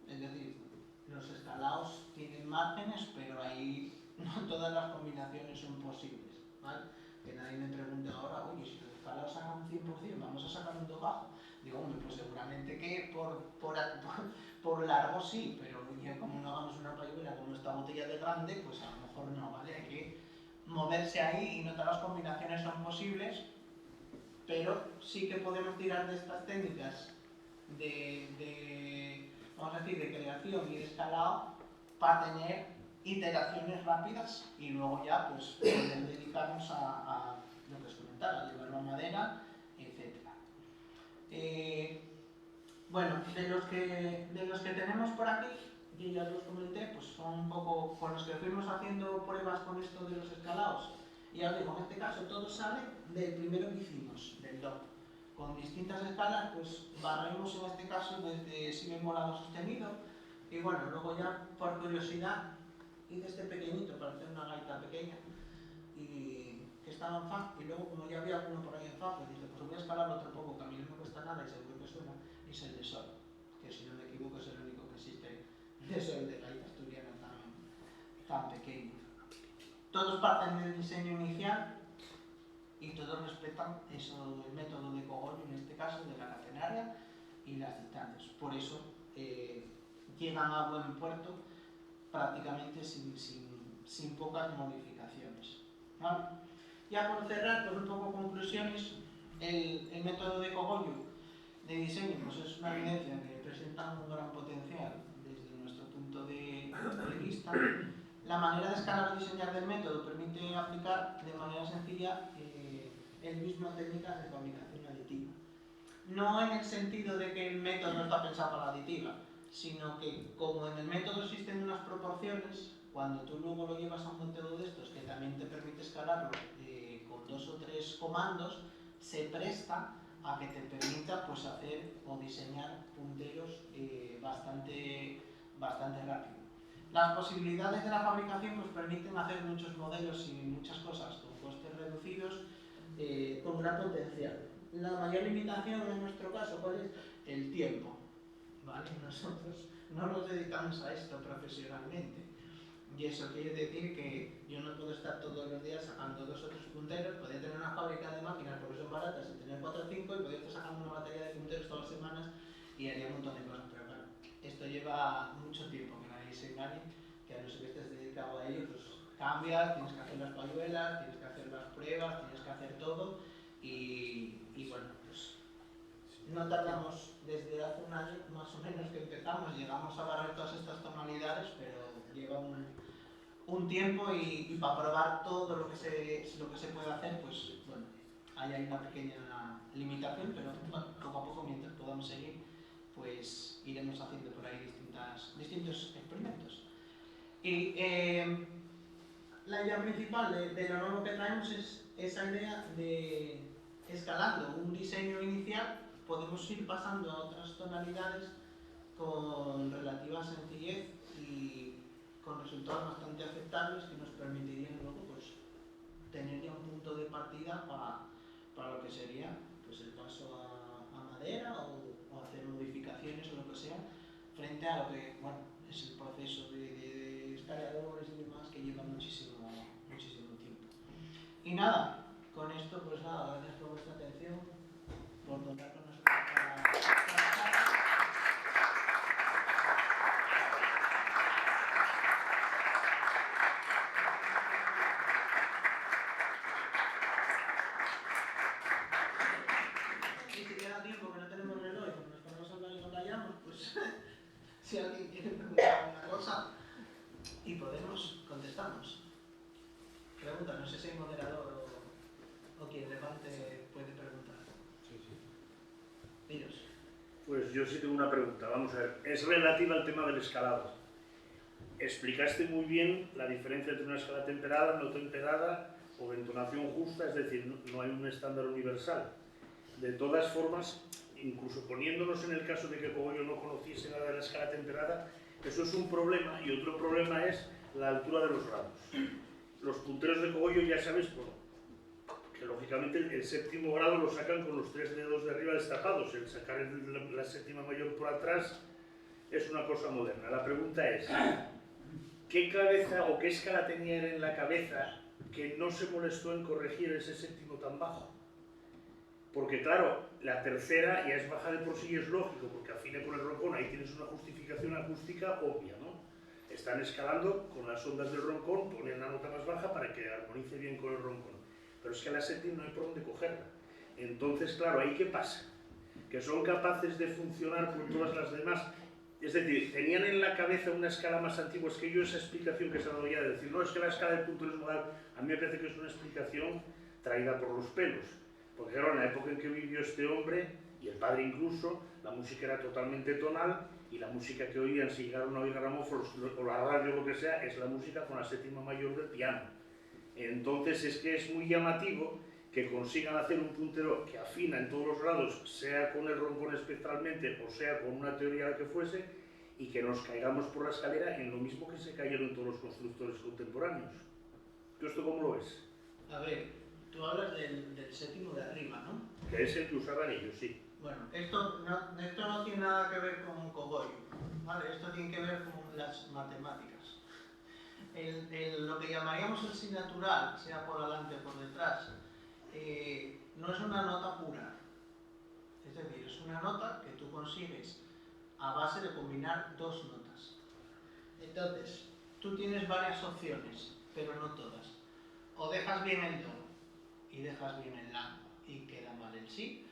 es decir, los escalados tienen márgenes, pero ahí no todas las combinaciones son posibles, ¿vale? Que nadie me pregunte ahora, oye, si los escalados sacan un 100%, vamos a sacar un do bajo. Digo, hombre, pues seguramente que por largo sí, pero ya como no hagamos una payuela como esta botella de grande, pues a lo mejor no, ¿vale? Hay que moverse ahí y no todas las combinaciones son posibles, pero sí que podemos tirar de estas técnicas vamos a decir, de creación y de escalado para tener iteraciones rápidas y luego ya pues poder dedicarnos a lo que os comentaba, a llevarlo a madera, etc. Bueno, de los que tenemos por aquí, y ya los comenté, pues son un poco con los que fuimos haciendo pruebas con esto de los escalados. Y os digo, en este caso todo sale del primero que hicimos, del do. Con distintas escalas, pues barremos en este caso desde si bemol a do sostenido. Y bueno, luego ya por curiosidad hice este pequeñito para hacer una gaita pequeña y que estaba en fa, y luego como ya había alguno por ahí en fa, pues dije, pues voy a escalar otro poco que a mí no me cuesta nada y seguro que suena, y es el de sol, que si no me equivoco es el único que existe de sol de gaita asturiana tan pequeño. Todos parten del diseño inicial y todos respetan eso, el método de cogollo, en este caso de la catenaria y las distancias. Por eso llegan a buen puerto prácticamente sin pocas modificaciones. ¿Vale? Ya por cerrar, pues un poco conclusiones, el método de cogollo de diseño pues es una evidencia que presenta un gran potencial desde nuestro punto de vista. La manera de escalar o diseñar del método permite aplicar de manera sencilla el mismo técnicas de fabricación aditiva. No en el sentido de que el método no está pensado para la aditiva, sino que como en el método existen unas proporciones, cuando tú luego lo llevas a un método de estos que también te permite escalarlo con 2 o 3 comandos, se presta a que te permita pues, hacer o diseñar punteros bastante rápido. Las posibilidades de la fabricación nos permiten hacer muchos modelos y muchas cosas con costes reducidos, con gran potencial. La mayor limitación en nuestro caso, ¿cuál es? El tiempo. ¿Vale? Nosotros no nos dedicamos a esto profesionalmente. Y eso quiere decir que yo no puedo estar todos los días sacando 2 o 3 punteros, podría tener una fábrica de máquinas porque son baratas y tener 4 o 5 y podría estar sacando una batería de punteros todas las semanas y haría un montón de cosas. Pero claro, esto lleva mucho tiempo, que nadie se engañe, que a no ser que estés dedicado a ello, pues cambias, tienes que hacer las payuelas, tienes que hacer las pruebas, tienes que hacer todo y bueno, pues no tardamos desde hace un año más o menos que empezamos, llegamos a barrer todas estas tonalidades, pero lleva un tiempo y para probar todo lo que se puede hacer, pues bueno, hay una pequeña limitación, pero bueno, poco a poco mientras podamos seguir, pues iremos haciendo por ahí distintos experimentos. Y la idea principal de lo nuevo que traemos es esa idea de escalando un diseño inicial, podemos ir pasando a otras tonalidades con relativa sencillez y con resultados bastante aceptables que nos permitirían luego pues, tener ya un punto de partida para lo que sería pues, el paso a madera o hacer modificaciones o lo que sea frente a lo que bueno, es el proceso de escaladores y demás que lleva muchísimo tiempo. Y nada, con esto pues nada, gracias por vuestra atención, por contar con nosotros para si alguien quiere preguntar alguna cosa y podemos, contestamos. Pregunta, no sé si hay moderador o quien levante puede preguntar. Sí. Dios. Pues yo sí tengo una pregunta, vamos a ver, es relativa al tema del escalado. Explicaste muy bien la diferencia entre una escala temperada, no temperada o entonación justa, es decir, no hay un estándar universal. De todas formas, incluso poniéndonos en el caso de que Cogollo no conociese nada de la escala temperada, eso es un problema, y otro problema es la altura de los grados. Los punteros de Cogollo ya sabes que lógicamente el séptimo grado lo sacan con los 3 dedos de arriba destapados, el sacar la séptima mayor por atrás es una cosa moderna. La pregunta es, ¿qué cabeza o qué escala tenía él en la cabeza que no se molestó en corregir ese séptimo tan bajo? Porque claro, la tercera ya es baja de por sí y es lógico, porque afina con el roncón, ahí tienes una justificación acústica obvia, ¿no? Están escalando con las ondas del roncón, ponen la nota más baja para que armonice bien con el roncón. Pero es que a la séptima no hay por dónde cogerla. Entonces, claro, ¿ahí qué pasa? Que son capaces de funcionar con todas las demás. Es decir, tenían en la cabeza una escala más antigua. Es que yo esa explicación que se ha dado ya de decir, no, es que la escala de punteros modal, a mí me parece que es una explicación traída por los pelos. Porque claro, en la época en que vivió este hombre, Y el padre incluso, la música era totalmente tonal y la música que oían, si llegaron a oír gramófonos o la radio o lo que sea, es la música con la séptima mayor del piano. Entonces es que es muy llamativo que consigan hacer un puntero que afina en todos los grados, sea con el roncón espectralmente o sea con una teoría la que fuese, y que nos caigamos por la escalera en lo mismo que se cayeron todos los constructores contemporáneos. ¿Tú esto cómo lo ves? A ver, tú hablas del séptimo de arriba, ¿no? Que es el que usaban ellos, sí. Bueno, esto no tiene nada que ver con un cogollo, ¿vale? Esto tiene que ver con las matemáticas. Lo que llamaríamos el si natural, sea por delante o por detrás, no es una nota pura. Es decir, es una nota que tú consigues a base de combinar dos notas. Entonces, tú tienes varias opciones, pero no todas. O dejas bien el do y dejas bien el la y queda mal el si,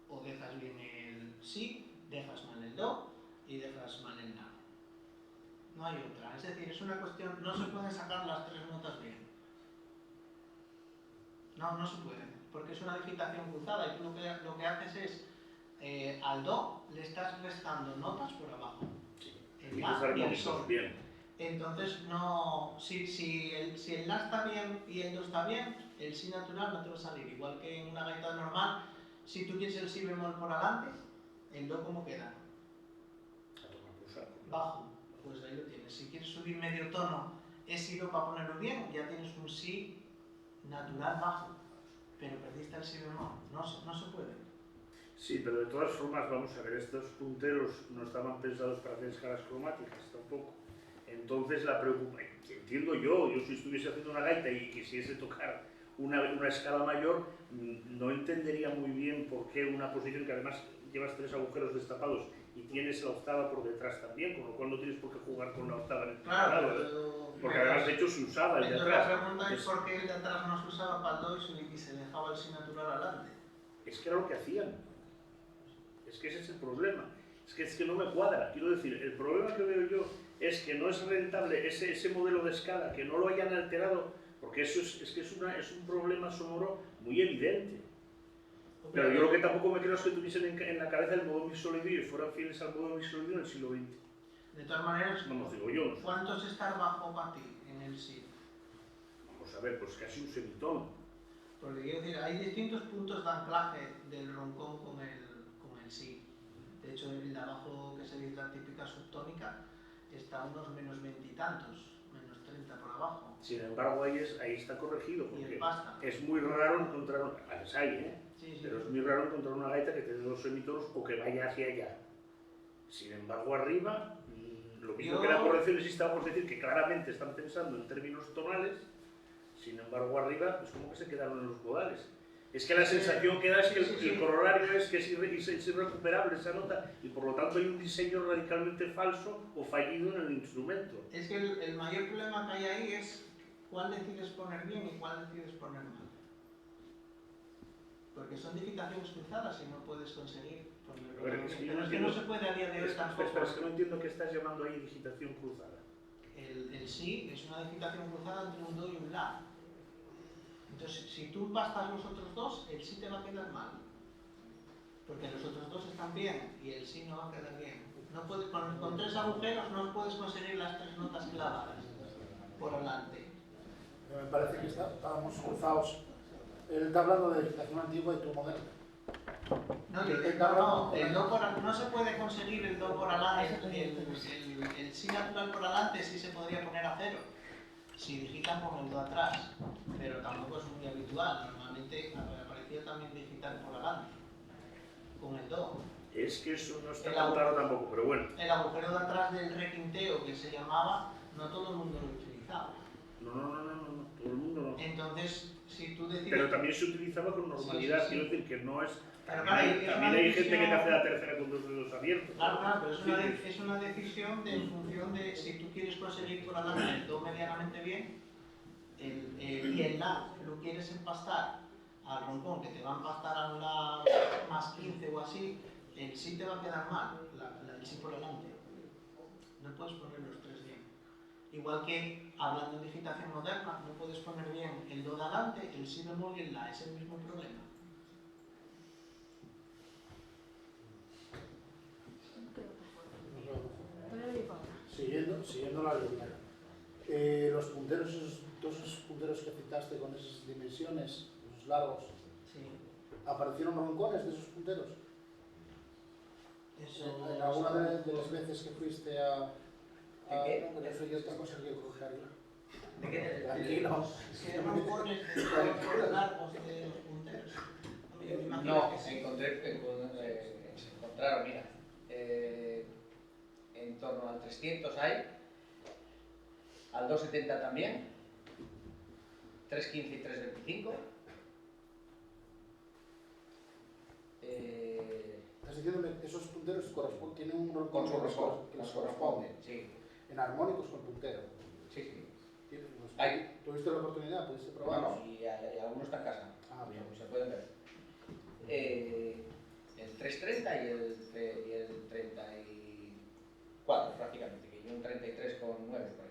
o dejas bien el si, dejas mal el do y dejas mal el la. No hay otra. Es decir, es una cuestión, no se pueden sacar las tres notas bien. No se puede, porque es una digitación cruzada y tú lo que haces es, al do le estás restando notas por abajo. El la y el sol. Bien. Entonces, si el la está bien y el do está bien, el si natural no te va a salir. Igual que en una gaita normal, si tú quieres el si bemol por adelante, el do ¿cómo queda? Bajo. Pues ahí lo tienes. Si quieres subir medio tono, es si do para ponerlo bien, ya tienes un si natural bajo. Pero perdiste el si bemol. No se puede. Sí, pero de todas formas, vamos a ver, estos punteros no estaban pensados para hacer escalas cromáticas tampoco. Entonces la preocupación, entiendo yo si estuviese haciendo una gaita y quisiese tocar una escala mayor, no entendería muy bien por qué una posición que además llevas tres agujeros destapados y tienes la octava por detrás también, con lo cual no tienes por qué jugar con la octava en el Claro, lado, porque además de hecho se usaba el de entonces atrás. la pregunta es por qué el de atrás no se usaba para el do y se dejaba el si natural adelante. Es que era lo que hacían. Es que ese es el problema. Es que no me cuadra. Quiero decir, el problema que veo yo es que no es rentable ese modelo de escala, que no lo hayan alterado, porque eso es un problema sonoro muy evidente. Pero yo lo que tampoco me creo es que tuviesen en la cabeza el modo mixolydio y fueran fieles al modo mixolydio en el siglo XX. De todas maneras, Vamos, digo yo. ¿cuánto es estar bajo para ti en el si? Vamos a ver, pues casi un semitono. Porque quiero decir, hay distintos puntos de anclaje del roncón con el si. De hecho, el de abajo, que se dice la típica subtónica, está a unos menos 20 y tantos, menos 30 por abajo. Sin embargo, ahí está corregido, Y el porque pasta. es muy raro encontrar, las hay, Sí. pero es muy raro encontrar una gaita que tenga dos semitonos o que vaya hacia allá. Sin embargo, arriba, lo mismo que la corrección existe, vamos a decir que claramente están pensando en términos tonales, sin embargo, arriba es como que se quedaron en los modales. Es que la sensación que da es que el corolario es que es irrecuperable esa nota y por lo tanto hay un diseño radicalmente falso o fallido en el instrumento. Es que el mayor problema que hay ahí es cuál decides poner bien y cuál decides poner mal. Porque son digitaciones cruzadas y no puedes conseguir ponerlo bien. Pero es que no se puede a día de hoy tampoco. Pero es que no entiendo qué estás llamando ahí digitación cruzada. El si es una digitación cruzada entre un do y un la. Entonces, si tú pastas los otros dos, el si te va a quedar mal. Porque los otros dos están bien y el si no va a quedar bien. No puedes, con tres agujeros no puedes conseguir las tres notas clavadas por delante. Me parece que estábamos cruzados. Él está hablando de digitación antigua y tú moderna. No se puede conseguir el do por adelante, el si natural por adelante sí se podría poner a cero. Si digitan con el do atrás, pero tampoco es muy habitual. Normalmente aparecía también digitar por adelante, con el do. Es que eso no está claro tampoco, pero bueno. El agujero de atrás del requinteo que se llamaba, no todo el mundo lo utilizaba. No, todo el mundo no. Entonces, si tú decides... Pero también se utilizaba con normalidad, Sí. Quiero decir que no es... Pero También hay gente que te hace la tercera con dos dedos abiertos. Claro, pero es una decisión en función de si tú quieres conseguir por adelante el do medianamente bien y el la lo quieres empastar al roncón, que te va a empastar a un la más 15 o así, el si te va a quedar mal, el si por adelante. No puedes poner los tres bien. Igual que hablando de digitación moderna, no puedes poner bien el do de adelante, el si bemol y el la, es el mismo problema. no la línea. Los punteros, todos esos punteros que citaste con esas dimensiones, esos largos, Sí. ¿aparecieron roncones de esos punteros? Eso... En alguna de las veces que fuiste a... ¿De qué? No, eso yo otra cosa que coger. ¿De qué te Tranquilo. ¿Qué roncones de los largos de los punteros? Yo me imagino No, que sí. se encontraron, mira, en torno al 300 hay, al 270 también, 315 y 325. Estás diciéndome que esos punteros tienen un roncón Con su roncón, que les nos corresponde. corresponde, sí, En armónicos con puntero. sí, sí. Hay. ¿Tuviste la oportunidad? ¿Pudiste probarlos? Bueno, y algunos están en casa, Ah, bien. se pueden ver. El 330 y el 34 prácticamente, que yo un 33,9 por ahí.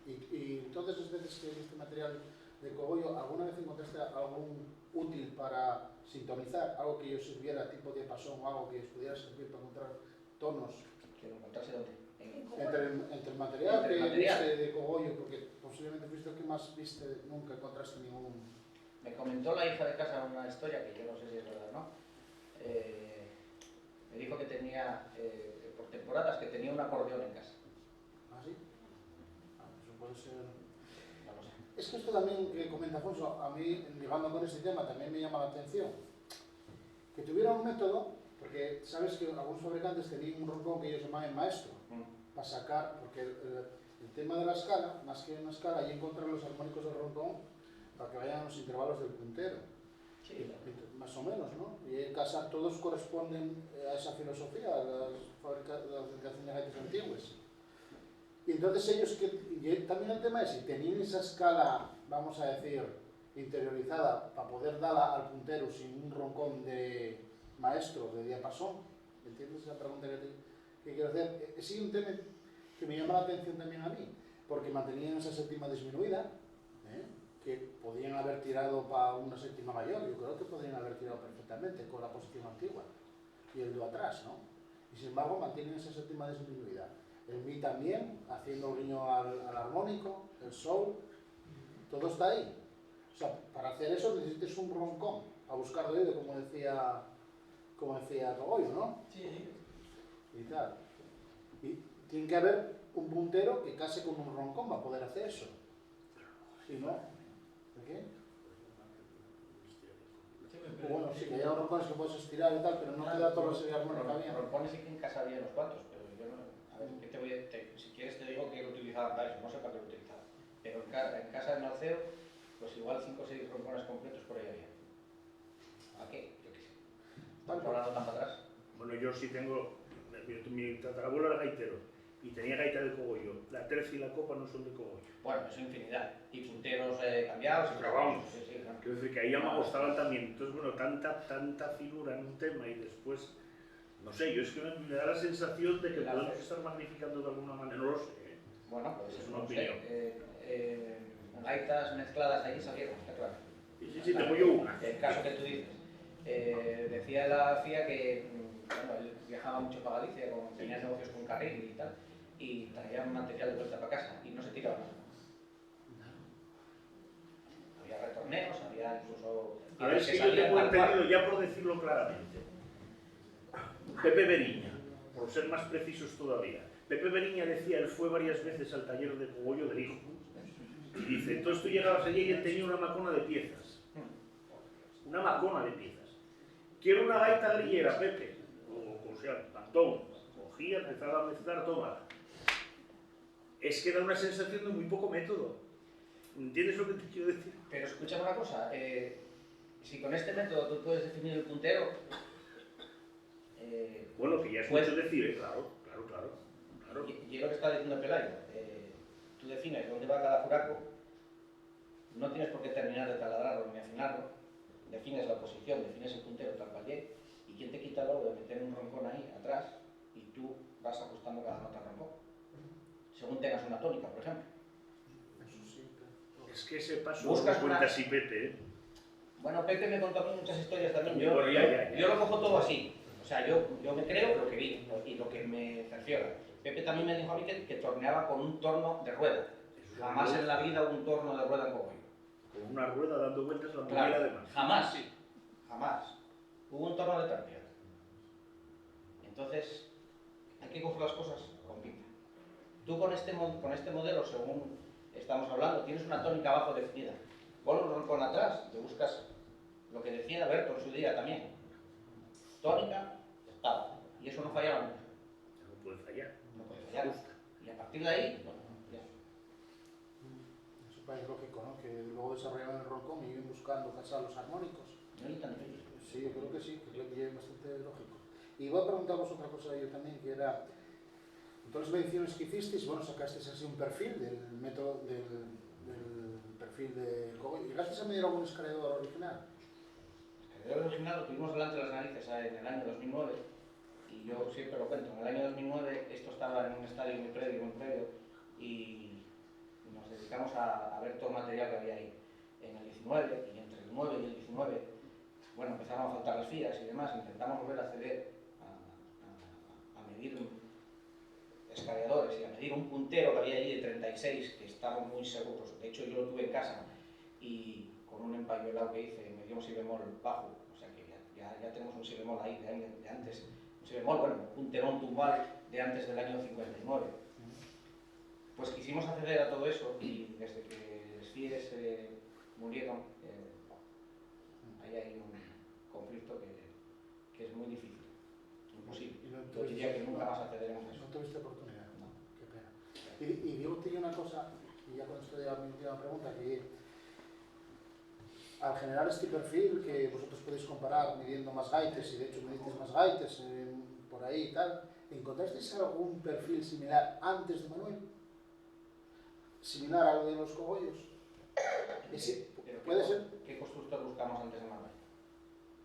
Y todas las veces que viste material de cogollo, ¿alguna vez encontraste algún útil para sintonizar? Algo que os sirviera tipo diapasón o algo que os pudiera servir para encontrar tonos ¿Quiero encontrarse dónde? entre el material Entre el que material. viste de cogollo? Porque posiblemente fuiste el que más viste, nunca encontraste ningún... Me comentó la hija de casa una historia que yo no sé si es verdad o no. Me dijo que tenía, por temporadas, que tenía un acordeón en casa. ¿Ah, sí? Eso puede ser... No lo sé. Es que esto también que comenta Afonso, a mí, ligando con este tema, también me llama la atención. Que tuviera un método, porque sabes que algunos fabricantes tenían un roncón que ellos llamaban maestro, para sacar, porque el tema de la escala, más que una escala, hay encontrar los armónicos del roncón para que vayan a los intervalos del puntero. Sí, Más o menos, ¿no? Y en casa todos corresponden a esa filosofía, a la fabricación de gaitas antiguas. Y entonces ellos, y también el tema es, si tenían esa escala, vamos a decir, interiorizada, para poder darla al puntero sin un roncón de maestro, de diapasón, ¿entiendes esa pregunta que quiero hacer? Es un tema que me llama la atención también a mí, porque mantenían esa séptima disminuida, que podrían haber tirado para una séptima mayor, yo creo que podrían haber tirado perfectamente con la posición antigua y el do atrás, ¿no? Y sin embargo mantienen esa séptima disminuida. El mi también, haciendo el guiño al armónico, el sol, todo está ahí. O sea, para hacer eso necesitas un roncón, a buscar de oído, como decía Cogollo, ¿no? Sí. Y tal. Y tiene que haber un puntero que case con un roncón para poder hacer eso. Si no, ¿de qué? Bueno, sí, que hay roncones que puedes estirar y tal, pero no te da toda la serie armónica bien. Rompones sí que en casa había unos cuantos, pero yo no. A ver, si quieres te digo que lo utilizaban para eso, no sé para qué lo utilizaban. Pero en casa de Malceo, pues igual 5 o 6 rompones completos por ahí había. ¿A qué? Yo qué sé. ¿Están hablando tan para atrás? Bueno, yo sí tengo, mi tatarabuelo era gaitero y tenía gaita de cogollo. La tercia y la copa no son de cogollo. Bueno, eso infinidad. Y punteros cambiados y Pero vamos, sí, sí, claro. quiero decir que ahí ya me gustaban también. Entonces, bueno, tanta figura en un tema y después, no sé, yo es que me da la sensación de que Claro. podemos estar magnificando de alguna manera, no lo sé. Bueno, pues Es eso una no opinión. sé. Gaitas mezcladas ahí salieron, está claro. Sí, tengo yo una. El caso que tú dices. Decía la FIA que bueno, él viajaba mucho para Galicia, tenía negocios con Carril y tal, y traía material de vuelta para casa y no se tiraba nada. Había retorneos, había incluso... A ver, si yo salían tengo tal cual. entendido, ya por decirlo claramente, Pepe Beriña, por ser más precisos todavía, Pepe Beriña decía, él fue varias veces al taller de cogollo del hijo, y dice, entonces tú llegabas allí y él tenía una macona de piezas, una macona de piezas. Quiero una gaita grillera, Pepe, o sea, Antón, cogía, empezaba a mezclar, toma. Es que da una sensación de muy poco método. ¿Entiendes lo que te quiero decir? Pero escucha una cosa, si con este método tú puedes definir el puntero... Bueno, que ya es mucho decir, claro. Y es lo que está diciendo Pelayo. Tú defines dónde va cada furaco, no tienes por qué terminar de taladrarlo ni afinarlo, defines la posición, defines el puntero tal cual llegue, y quién te quita luego de meter un roncón ahí atrás y tú vas ajustando cada nota al roncón, según tengas una tónica, por ejemplo. Eso sí, claro. Es que ese paso Buscas lo cuenta una- así Pepe, ¿eh? Bueno, Pepe me contó a mí muchas historias también. Bueno, ya. Yo lo cojo todo así. O sea, yo me creo lo que vi y lo que me cerciora. Pepe también me dijo a mí que torneaba con un torno de rueda. Eso Jamás es en la vida hubo un torno de rueda en cogollo. con una rueda dando vueltas la Claro, movida además. jamás, jamás. Hubo un torno de pérdida. Entonces, hay que coger las cosas con pinza. Tú con este modelo, según estamos hablando, tienes una tónica abajo definida. Pon un roncón atrás, te buscas lo que decía Berto en su día también. Tónica, octava. Y eso no fallaba nunca. No puede fallar. No puede fallar. Y a partir de ahí, bueno, ya. Eso parece lógico, ¿no? Que luego desarrollaron el roncón y iban buscando casar los armónicos. No hay tan difícil. Sí, yo creo que sí, que es bastante lógico. Y voy a preguntaros otra cosa yo también, que era, en todas las mediciones que hicisteis, bueno, sacasteis así un perfil del método, del perfil de cogollo. ¿Llegasteis a medir algún escalador original? El original lo tuvimos delante de las narices en el año 2009, y yo siempre lo cuento. En el año 2009 esto estaba en un estadio muy previo, y nos dedicamos a ver todo el material que había ahí. En el 19, y entre el 9 y el 19, bueno, empezaron a faltar las fías y demás, intentamos volver a acceder a medir escaladores y a medir un puntero que había allí de 36, que estábamos muy seguros. De hecho, yo lo tuve en casa, y con un empayolado que hice, me dio un si bemol bajo, o sea que ya tenemos un si bemol ahí de antes, un si bemol, bueno, un punterón tumbal de antes del año 59. Pues quisimos acceder a todo eso, y desde que los FIES murieron, ahí hay un conflicto que es muy difícil, imposible. Yo diría que nunca más accederemos a eso. No tuviste oportunidad. No. Qué pena. Y Diego tenía una cosa, y ya con esto ya mi última pregunta, que al generar este perfil, que vosotros podéis comparar midiendo más gaites, y de hecho medisteis más gaites por ahí y tal, ¿encontrasteis algún perfil similar antes de Manuel? ¿Similar a lo de los cogollos? ¿Puede ser? ¿Qué constructor buscamos antes de Manuel?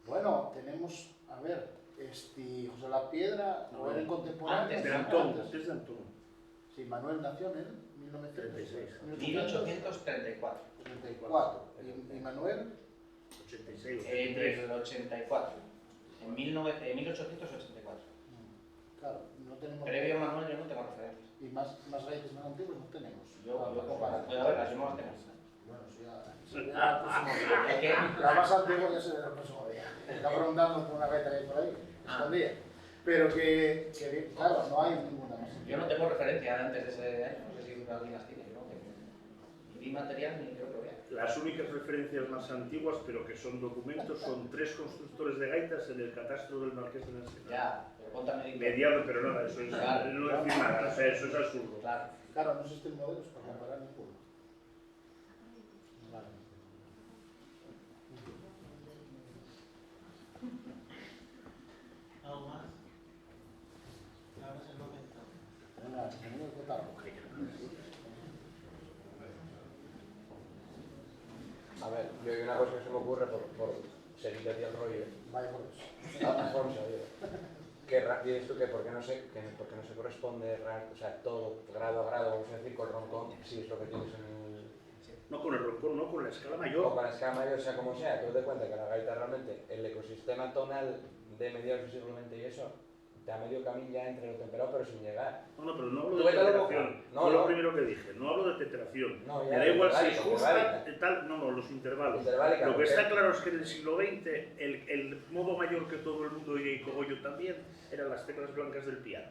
Bueno, tenemos, a ver, José La Piedra, no era contemporáneo. Antes De Antón, antes de Antón. Sí, Manuel nació en 1936. 1834. 34. ¿Y Manuel? 86, En 83. el 84. En 1884. Claro, no tenemos. Previo a Manuel yo no tengo referencias. Y más gaites más antiguos no tenemos. Yo comparo. Puede haberlas, yo no las tengo. Bueno, sí, ya el próximo día. Es que La más antigua ya será el próximo día. Está preguntando por una gaita que hay por ahí, escondida. Pero que, claro, no hay ninguna más. yo no tengo referencia de antes de ese año, no sé si alguien las tiene, yo no tengo. Ni vi material ni creo que vea. Las únicas referencias más antiguas, pero que son documentos, son 3 constructores de gaitas en el catastro del Marqués de Nanceta. Ya, pero contame. Mediado, pero nada, eso es Claro. no decir nada, o sea, eso es absurdo. Claro. Claro, no existen modelos para comparar ninguno. Vale. ¿Algo más? Ahora es el momento. Venga, tenemos que votar. A ver, yo hay una cosa que se me ocurre por seguir aquí el rollo. Vaya por eso. Alfonso, que dices tú que por qué no se corresponde, o sea, todo grado a grado, vamos a decir, con roncón, si es lo que tienes en el... No con el roncón, no con la escala O mayor. con la escala mayor, sea como sea, tú te cuenta que la gaita realmente, el ecosistema tonal de mediados del siglo XX y eso, te a medio camino ya entre lo temperado, pero sin llegar. No, pero no hablo Tú de vete a lo temperación. local. No, Fue lo no. primero que dije. No hablo de temperación. No, ya, Me da igual si es interválica, justa, interválica. tal. No, los intervalos. Interválica, Lo que porque- está claro es que en el siglo XX el modo mayor que todo el mundo oía y cogollo también eran las teclas blancas del piano.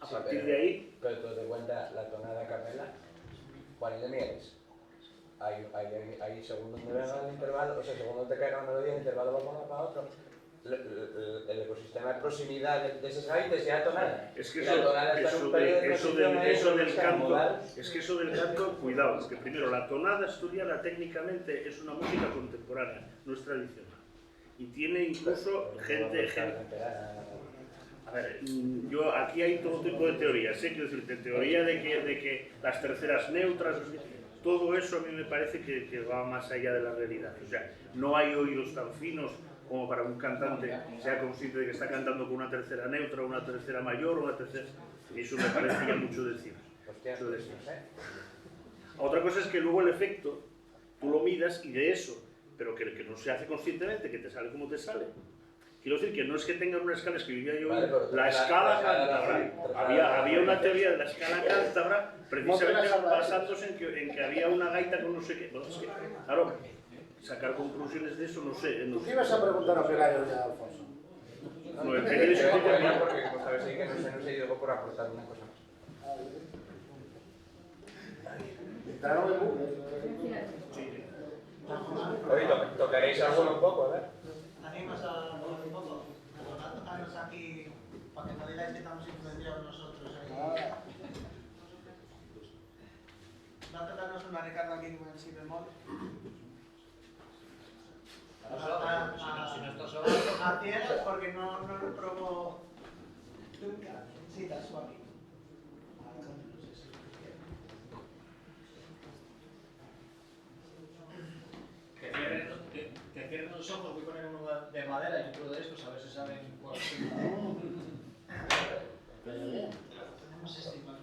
A Sí, partir pero- de ahí, Pero tú te cuenta la tonada a capela, Juan y de Mieres. Ahí según donde venga el intervalo, o sea, según donde te caiga la melodía, el intervalo va para uno para otro. El ecosistema de proximidad de esas gaitas ya tonal. es que Y la tonada está en un periodo de transición ahí, eso del o sea, canto, modal. es que eso del canto, cuidado, es que primero la tonada estudiada técnicamente es una música contemporánea, no es tradicional. Y tiene incluso gente. A ver, yo aquí hay todo tipo de teorías, quiero decirte, teoría de que las terceras neutras, todo eso a mí me parece que va más allá de la realidad. O sea, no hay oídos tan finos como para un cantante sea consciente de que está cantando con una tercera neutra, una tercera mayor, una tercera... Eso me parece ya mucho decir. Hostia, Eso pues, decir. no sé. Otra cosa es que luego el efecto, tú lo midas y de eso, pero que no se hace conscientemente, que te sale como te sale, Quiero decir que no es que tengan una escala, es que vivía yo Vale, pero la escala trasládala cántabra. Había una así. teoría de la escala cántabra precisamente basándose en que había una gaita con no sé qué. Bueno, es que, claro, sacar conclusiones de eso no sé. No ¿Qué sé. ibas a preguntar a Pelayo ya, Alfonso? No, el pedir es un poco Porque como sabes ahí que no sé yo por aportar una cosa más. Entraron en bucle. Oye, tocaréis alguno un poco, a ver. Animas a hablar un poco. A tocarnos aquí para que no digáis que estamos influenciados nosotros ahí. Va a tocarnos una Ricardo aquí con el si bemol. Si no estás solo. A ciegas porque no lo probó nunca. Sí, that's funny. Que cierren los ojos, voy a poner uno de madera y otro de estos, a ver si saben cuál es. Tenemos este igual.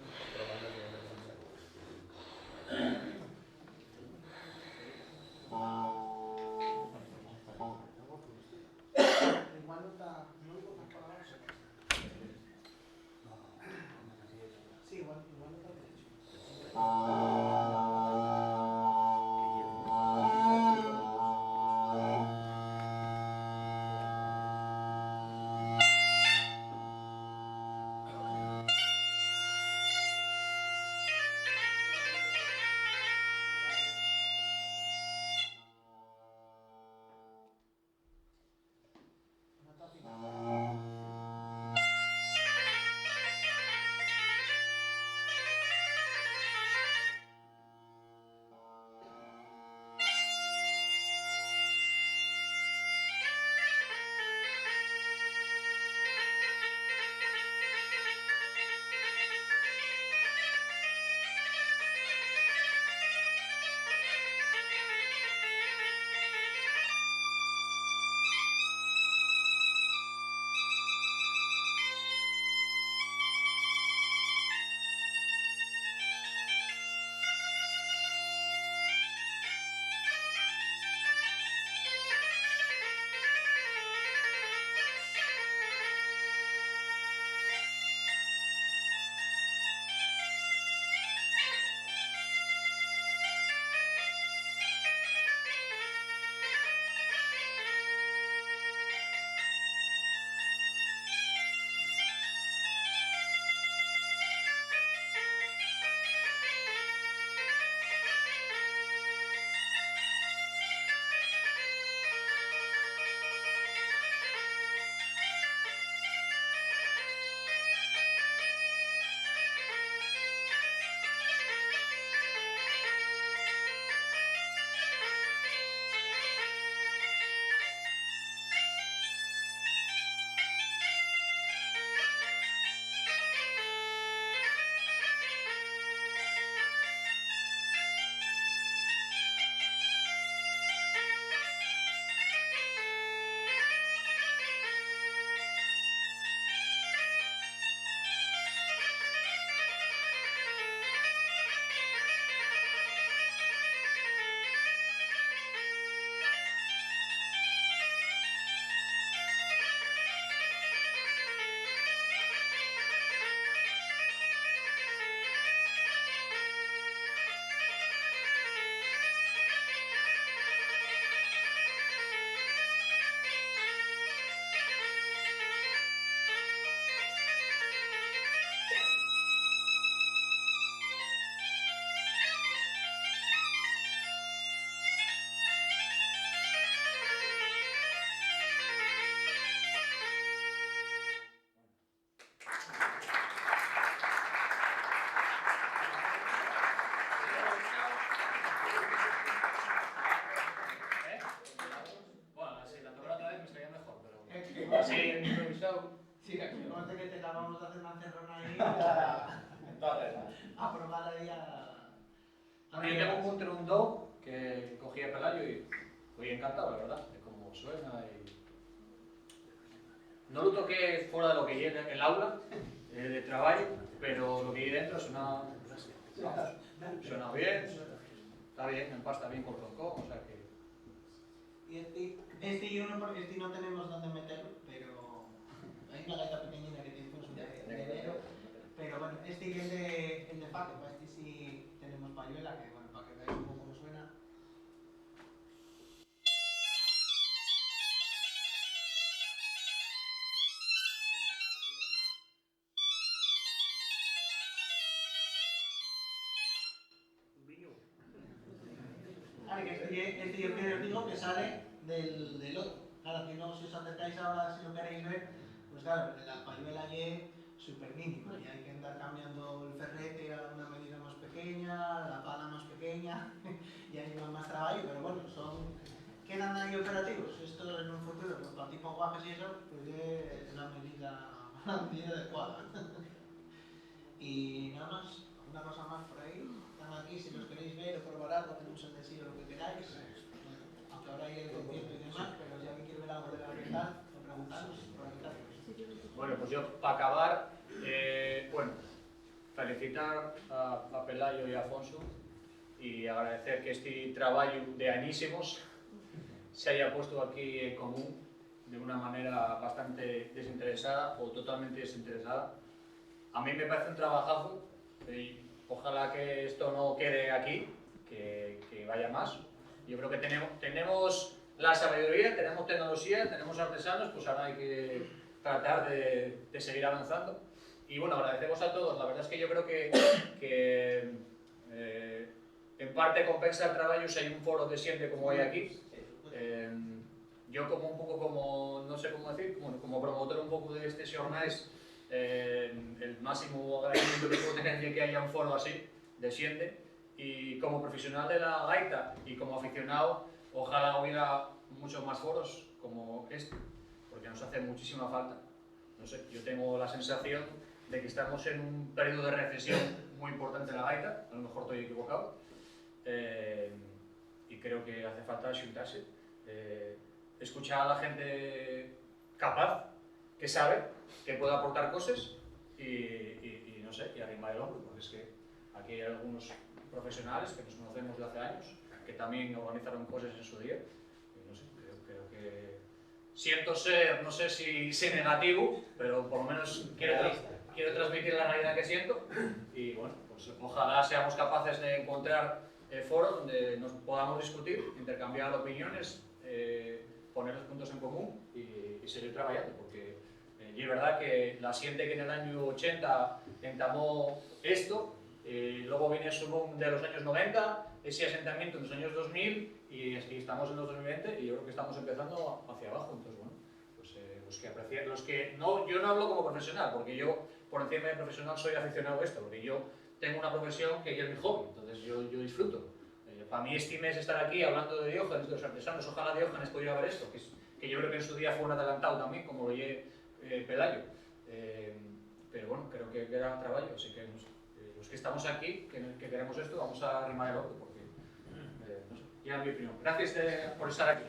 Igual no está. No digo más palabras. Sí, igual no está derecho. No está afinado. Así improvisado. Sí, aquí conste que te acabamos de hacer una encerrona ahí Entonces, a probar ahí a... bueno, yo tengo un Gunter, un Do que cogí a Pelayo y estoy encantado, la verdad, de cómo suena y... No lo toqué fuera de lo que lleva el aula de trabajo, pero lo que hay dentro suena bien, está bien, empasta bien con Roncó, o sea que... Y este y uno porque este no tenemos dónde meterlo, pero hay una gaita pequeñina que tiene un de enero. Pero bueno, este y el de Paco, para este sí tenemos payuela, que bueno, para que veáis un poco cómo suena. Vale, que este yo que os digo que sale del otro. Claro, que no, si os acercáis ahora, si lo queréis ver, pues claro, la payuela es súper mínima y hay que andar cambiando el ferrete a una medida más pequeña, la pala más pequeña y hay más trabajo, pero bueno, quedan ahí operativos. Esto en un futuro, pues para tipo guajes y eso, pues es la medida adecuada. Y nada más, una cosa más por ahí. Están aquí, si los queréis ver o probar algo, tenemos el deseo lo que queráis. Aunque ahora hay el concierto y demás, pero si alguien quiere ver algo de la oriental, o preguntaros, por aquí. Bueno, pues yo, para acabar, bueno, felicitar a Pelayo y a Afonso y agradecer que este trabajo de anísimos se haya puesto aquí en común de una manera bastante desinteresada o totalmente desinteresada. A mí me parece un trabajazo y ojalá que esto no quede aquí, que vaya más. Yo creo que tenemos la sabiduría, tenemos tecnología, tenemos artesanos, pues ahora hay que tratar de seguir avanzando. Y bueno, agradecemos a todos. La verdad es que yo creo que en parte compensa el trabajo si hay un foro de siente como hay aquí. Yo como un poco como, no sé cómo decir, como promotor un poco de este jornales, el máximo agradecimiento que puedo tener de que haya un foro así, de siente. Y como profesional de la gaita y como aficionado, ojalá hubiera muchos más foros como este, porque nos hace muchísima falta. No sé, yo tengo la sensación de que estamos en un periodo de recesión muy importante en la gaita, a lo mejor estoy equivocado, y creo que hace falta juntarse, escuchar a la gente capaz, que sabe, que puede aportar cosas y no sé, y arrimar el hombro, porque es que aquí hay algunos profesionales que nos conocemos de hace años, que también organizaron cosas en su día, y no sé, creo que siento ser, no sé si negativo, pero por lo menos quiero transmitir la realidad que siento y bueno, pues ojalá seamos capaces de encontrar foros donde nos podamos discutir, intercambiar opiniones, poner los puntos en común y seguir trabajando, porque y es verdad que la siente que en el año 80 entamó esto, luego viene su boom de los años 90, ese asentamiento en los años 2000 y estamos en los 2020 y yo creo que estamos empezando hacia abajo. Entonces, bueno, pues los que aprecien, yo no hablo como profesional, porque yo por encima de profesional soy aficionado a esto, porque yo tengo una profesión que es mi hobby, entonces yo disfruto. Para mí este mes estar aquí hablando de Diógenes, de los artesanos, ojalá Diógenes pudiera ver esto, que yo creo que en su día fue un adelantado también, como lo oye Pelayo. Pero bueno, creo que era trabajo, así que los que estamos aquí, que queremos esto, vamos a arrimar el hombro, porque no sé, ya es mi opinión. Gracias por estar aquí.